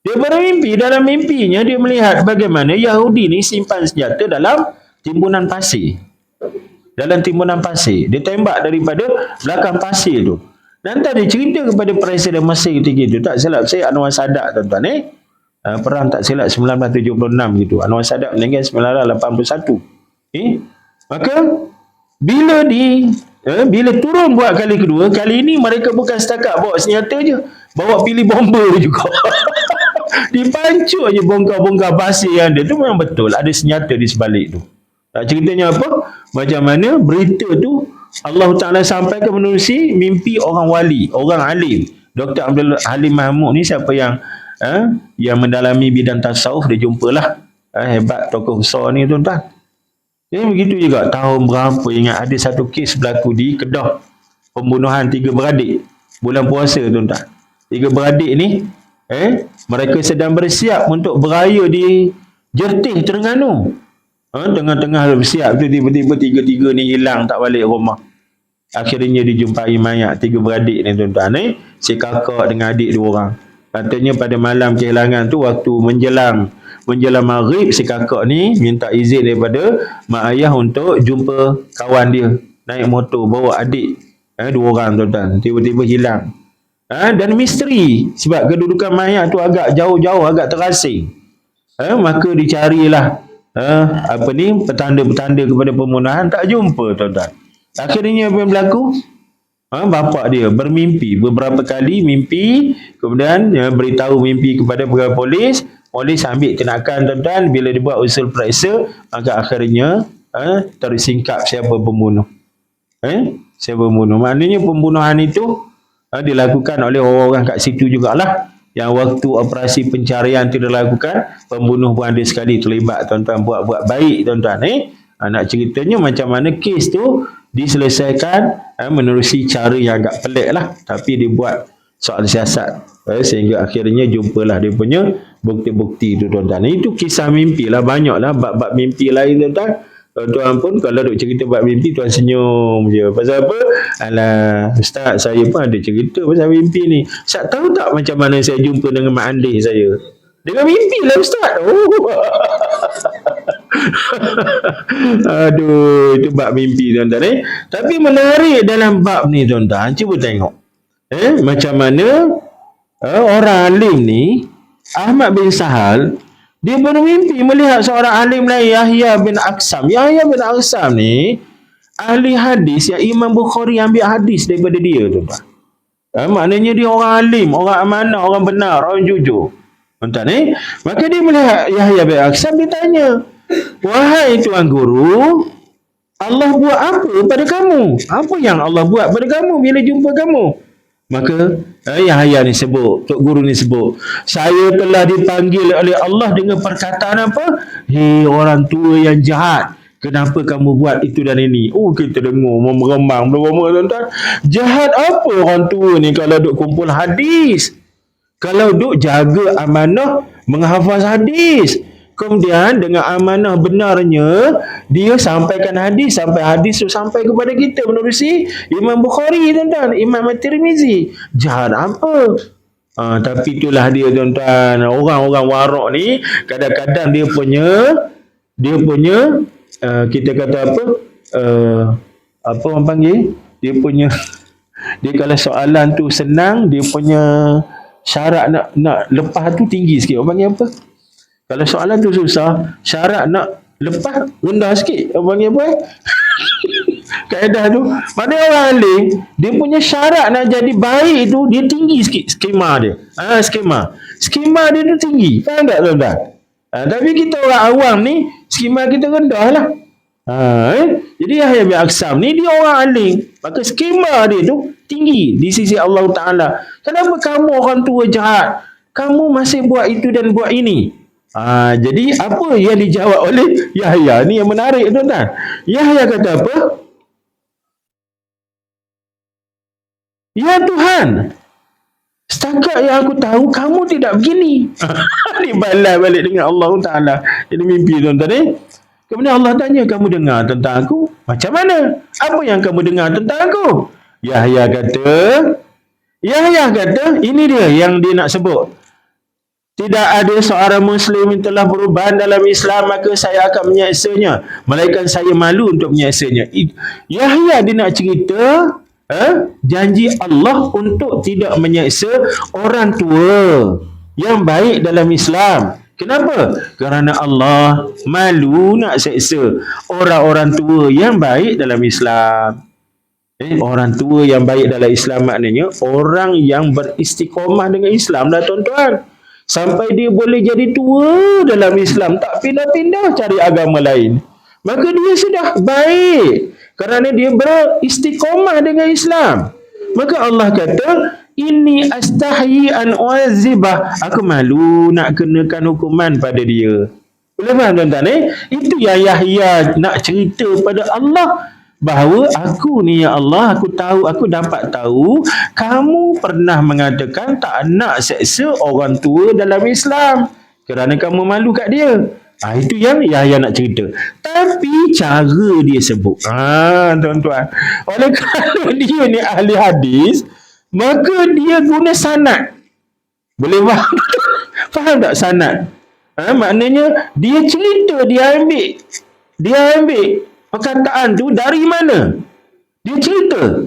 Dia bermimpi, dalam mimpinya dia melihat bagaimana Yahudi ni simpan senjata dalam timbunan pasir. Dalam timbunan pasir. Dia tembak daripada belakang pasir tu. Nanti dia cerita kepada Presiden Mesir ketika itu. Tak silap saya Anwar Sadat tuan-tuan perang tak silap 1976 gitu. Anwar Sadat meninggal 1981. Maka bila turun buat kali kedua, kali ini mereka bukan setakat bawa senjata je, bawa pilih bomba juga. Dipancuk je bongkar-bongkar pasir yang ada tu, memang betul ada senjata di sebalik tu. Tak ceritanya apa? Macam mana berita tu Allah Ta'ala sampaikan menerusi mimpi orang wali, orang alim. Dr. Abdul Halim Mahmud ni siapa yang mendalami bidang tasawuf, dia jumpalah. Hebat tokoh besar ni tuan-tuan. Begitu juga tahun berapa, ingat ada satu kes berlaku di Kedah, pembunuhan 3 beradik bulan puasa tuan-tuan. 3 beradik ni mereka sedang bersiap untuk beraya di Jertih, Terengganu. Tengah-tengah bersiap tu tiba-tiba 3 ni hilang, tak balik rumah. Akhirnya dijumpai mayat 3 beradik ni tuan-tuan si kakak dengan adik 2 orang. Katanya pada malam kehilangan tu, waktu menjelang maghrib, si kakak ni minta izin daripada mak ayah untuk jumpa kawan dia, naik motor bawa adik 2 orang tuan-tuan, tiba-tiba hilang. Dan misteri sebab kedudukan mayat tu agak jauh-jauh, agak terasing. Maka dicarilah petanda-petanda kepada pembunuhan, tak jumpa tuan-tuan. Akhirnya apa yang berlaku? Bapa dia bermimpi beberapa kali, mimpi, kemudian beritahu mimpi kepada pegawai polis. Polis ambil tindakan tuan-tuan. Bila dibuat usul periksa, maka akhirnya tersingkap siapa pembunuh. Siapa pembunuh? Maknanya pembunuhan itu dilakukan oleh orang-orang kat situ jugalah. Yang waktu operasi pencarian itu dilakukan, pembunuh pun ada sekali terlibat tuan-tuan, buat baik tuan-tuan. Nak ceritanya macam mana kes tu diselesaikan menerusi cara yang agak pelik lah, tapi dibuat soal siasat sehingga akhirnya jumpalah dia punya bukti-bukti tu tuan-tuan. Itu kisah mimpi lah, banyak lah bab-bab mimpi lain tuan-tuan. Tuan pun kalau duk cerita bab mimpi, tuan senyum je. Pasal apa? Alah, ustaz, saya pun ada cerita pasal mimpi ni. Ustaz tahu tak macam mana saya jumpa dengan mak andih saya? Dengan mimpi lah ustaz. Oh. Aduh, itu bab mimpi tuan-tuan Tapi menarik dalam bab ni tuan-tuan. Cuba tengok. Macam mana orang alim ni, Ahmad bin Sahal, dia bermimpi melihat seorang alim lain, Yahya bin Aksam. Yahya bin Aksam ni ahli hadis yang Imam Bukhari ambil hadis daripada dia tuan-tuan. Maknanya dia orang alim, orang amanah, orang benar, orang jujur. Tuan-tuan maka dia melihat Yahya bin Aksam, dia tanya, wahai tuan guru, Allah buat apa pada kamu? Apa yang Allah buat pada kamu bila jumpa kamu? Maka Yahya ni sebut, Tok Guru ni sebut, saya telah dipanggil oleh Allah dengan perkataan apa? Hei orang tua yang jahat, kenapa kamu buat itu dan ini? Oh, kita dengar meremang tuan-tuan. Jahat apa orang tua ni kalau duk kumpul hadis, kalau duk jaga amanah menghafaz hadis, kemudian dengan amanah benarnya dia sampaikan hadis, sampai hadis tu sampai kepada kita menerusi Imam Bukhari tuan-tuan, Imam At-Tirmizi. Jahat apa? Tapi itulah dia tuan-tuan, orang-orang warak ni kadang-kadang dia punya kita kata apa orang panggil, dia punya dia kalau soalan tu senang, dia punya syarat nak lepas tu tinggi sikit. Orang panggil apa? Kalau soalan tu susah, syarat nak lepas rendah sikit. Orang panggil apa? Kaedah tu. Maknanya orang alim, dia punya syarat nak jadi baik tu, dia tinggi sikit skema dia. Skema dia tu tinggi. Faham tak tuan-tuan? Tapi kita orang awam ni, skema kita rendah lah. Jadi Yahya bin Aksam ni dia orang alim, maka skema dia tu tinggi di sisi Allah Ta'ala. Kenapa kamu orang tua jahat, kamu masih buat itu dan buat ini? Jadi apa yang dijawab oleh Yahya ni yang menarik tuan-tuan. Yahya kata apa? Ya Tuhan, setakat yang aku tahu kamu tidak begini. Dibalas balik dengan Allah Ta'ala. Ini mimpi tuan-tuan Kemudian Allah tanya, kamu dengar tentang aku? Macam mana? Apa yang kamu dengar tentang aku? Yahya kata, ini dia yang dia nak sebut. Tidak ada seorang Muslim yang telah perubahan dalam Islam, maka saya akan menyaksanya. Melainkan saya malu untuk menyaksanya. Yahya dia nak cerita janji Allah untuk tidak menyaksa orang tua yang baik dalam Islam. Kenapa? Kerana Allah malu nak seksa orang-orang tua yang baik dalam Islam. Orang tua yang baik dalam Islam maknanya orang yang beristiqomah dengan Islam dah tuan-tuan. Sampai dia boleh jadi tua dalam Islam, tak pindah-pindah cari agama lain. Maka dia sudah baik kerana dia beristiqomah dengan Islam. Maka Allah kata, inni astahyi an uazibah, aku malu nak kenakan hukuman pada dia. Boleh faham tuan-tuan Itu yang Yahya nak cerita pada Allah, bahawa aku ni ya Allah, aku dapat tahu kamu pernah mengatakan tak nak seksa orang tua dalam Islam kerana kamu malu kat dia. Itu yang Yahya nak cerita. Tapi cara dia sebut, tuan-tuan, oleh kerana dia ni ahli hadis, maka dia guna sanad. Boleh faham? Faham tak sanad? Maknanya dia cerita, dia ambil perkataan tu dari mana? Dia cerita.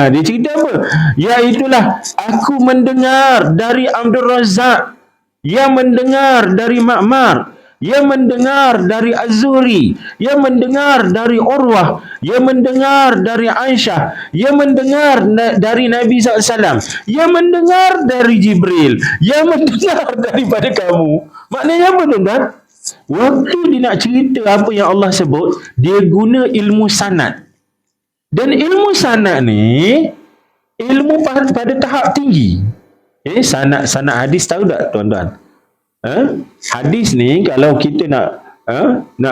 Dia cerita apa? Iaitulah, aku mendengar dari Abdul Razak, yang mendengar dari Ma'mar, yang mendengar dari Az-Zuhri, yang mendengar dari Urwah, yang mendengar dari Aisyah, yang mendengar dari Nabi SAW, yang mendengar dari Jibril, yang mendengar daripada kamu. Maknanya apa tuan-tuan? Waktu dia nak cerita apa yang Allah sebut, dia guna ilmu sanad. Dan ilmu sanad ni ilmu pada tahap tinggi. Sanad hadis, tahu tak tuan-tuan? Hadis ni kalau kita nak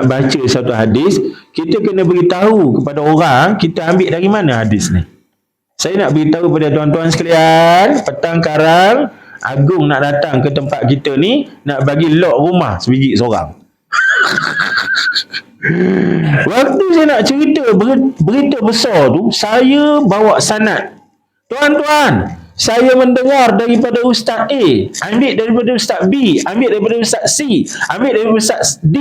baca satu hadis, kita kena beritahu kepada orang kita ambil dari mana hadis ni. Saya nak beritahu kepada tuan-tuan sekalian, petang karang Agung nak datang ke tempat kita ni, nak bagi lock rumah sebiji seorang. Waktu saya nak cerita berita besar tu, saya bawa sanad. Tuan-tuan, saya mendengar daripada Ustaz A, ambil daripada Ustaz B, ambil daripada Ustaz C, ambil daripada Ustaz D,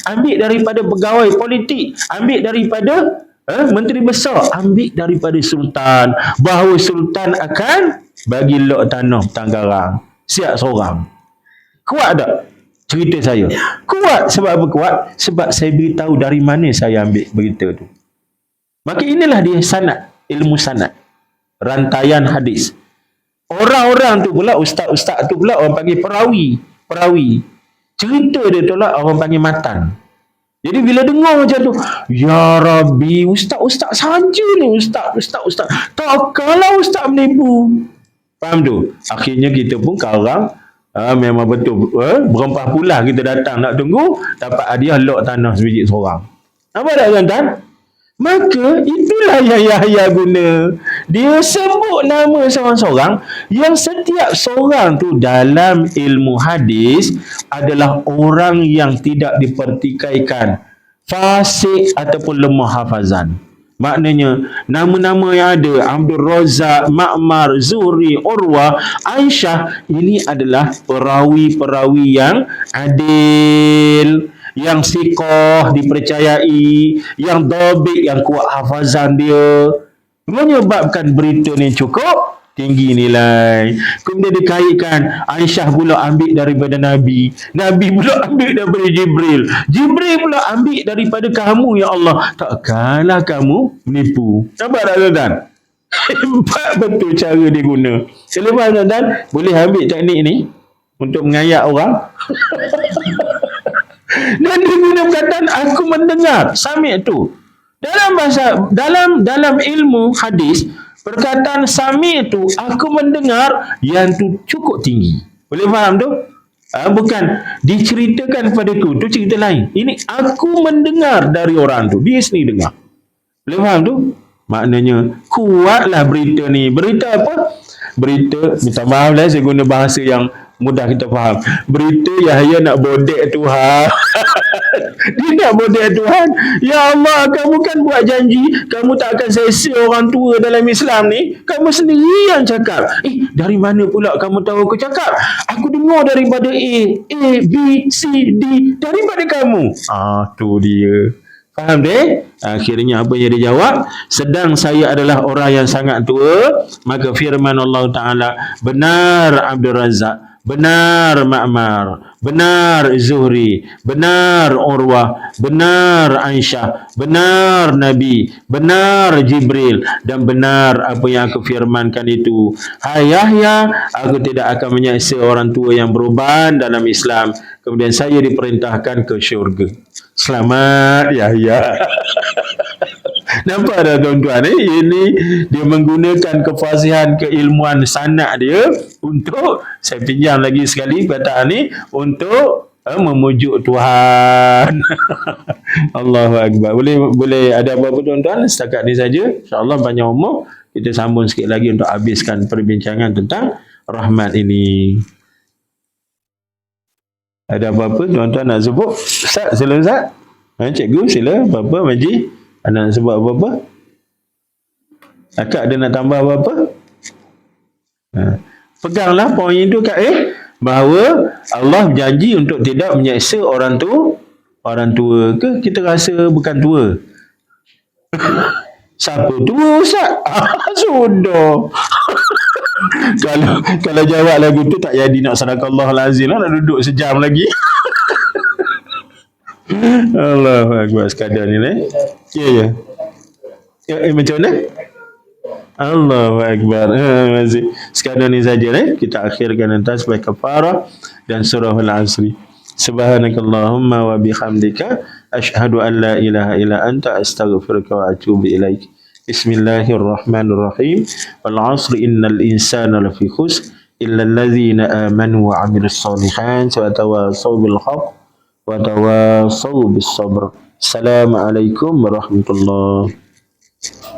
ambil daripada pegawai politik, ambil daripada menteri besar, ambil daripada Sultan, bahawa Sultan akan bagi lok tanah Tanggarang. Siap seorang. Kuat tak cerita saya? Kuat. Sebab apa kuat? Sebab saya beritahu dari mana saya ambil berita tu. Maka inilah dia sanad, ilmu sanad, rantaian hadis. Orang-orang tu pula, ustaz-ustaz tu pula orang panggil perawi. Cerita dia tu lah orang panggil matan. Jadi bila dengar macam tu, ya Rabbi, ustaz-ustaz saja ni, ustaz. Takkanlah ustaz menipu. Faham tu? Akhirnya kita pun karang, memang betul, berempah pula kita datang nak tunggu, dapat hadiah lok tanah sebiji seorang. Apa tak tuan-tuan? Maka itulah yang Yahya guna. Dia sebut nama seorang-seorang yang setiap seorang tu dalam ilmu hadis adalah orang yang tidak dipertikaikan fasik ataupun lemah hafazan. Maknanya nama-nama yang ada, Abdul Razak, Ma'mar, Zuhri, Urwah, Aisyah, ini adalah perawi-perawi yang adil, yang sikoh, dipercayai, yang dobik, yang kuat hafazan dia, menyebabkan berita ni cukup tinggi nilai. Kemudian dikaitkan Aisyah pula ambil daripada Nabi, Nabi pula ambil daripada Jibril, Jibril pula ambil daripada kamu ya Allah. Takkanlah kamu menipu. Nampak tak tuan-tuan? Hebat betul cara dia guna. Selepas tuan-tuan boleh ambil teknik ni untuk mengayak orang. Dan dia guna perkataan aku mendengar, sami' tu. Dalam ilmu hadis, perkataan sami' tu, aku mendengar, yang tu cukup tinggi. Boleh faham tu? Bukan diceritakan padaku, tu cerita lain. Ini aku mendengar dari orang tu, dia sendiri dengar. Boleh faham tu? Maknanya kuatlah berita ni. Berita apa? Berita, minta maaf lah saya guna bahasa yang mudah kita faham. Berita Yahya nak bodek Tuhan. Dia nak bodek Tuhan. Ya Allah, kamu kan buat janji kamu tak akan sia-sia orang tua dalam Islam ni. Kamu sendiri yang cakap. Dari mana pula kamu tahu aku cakap? Aku dengar daripada A, B, C, D, daripada kamu. Tu dia. Faham deh? Akhirnya apa yang dia jawab? Sedang saya adalah orang yang sangat tua, maka firman Allah Ta'ala, benar Abdul Razak, benar Ma'mar, benar Zuhri, benar Urwah, benar Aisyah, benar Nabi, benar Jibril, dan benar apa yang aku firmankan itu. Hai Yahya, aku tidak akan menyiksa orang tua yang beruban dalam Islam. Kemudian saya diperintahkan ke syurga. Selamat Yahya. Nampak tak tuan-tuan? Ini dia menggunakan kefasihan, keilmuan sanad dia untuk, saya pinjam lagi sekali perkataan ni, untuk memujuk Tuhan. Allahu Akbar. Boleh ada apa-apa tuan-tuan? Setakat ni saja. InsyaAllah panjang umur. Kita sambung sikit lagi untuk habiskan perbincangan tentang rahmat ini. Ada apa-apa tuan-tuan nak sebut? Ustaz, sila Ustaz. Cikgu sila. Apa-apa Maji? Anda nak sebut apa-apa? Akak ada nak tambah apa-apa? Peganglah poin itu Kak bahawa Allah berjanji untuk tidak menyiksa orang tua ke kita rasa bukan tua? Siapa tua Ustaz? Sudah. Kalau jawab lagu tu tak jadi nak sadaqallahul azim lah, nak duduk sejam lagi. Allahu Akbar sekadar ni Ya. Macam mana? Allahu Akbar. Sekadar ni saja kita akhirkan nanti sebagai kafarah dan surahul asri. Subhanakallahumma wa bihamdika asyhadu an la ilaha illa anta astaghfiruka wa atubu ilaik. Bismillahirrahmanirrahim. Wal 'asri innal insana lafi khusr illa allazina amanu wa 'amilus shalihat wa tawassaw bil haqq wa tawassaw bis sabr. Assalamualaikum warahmatullahi wabarakatuh.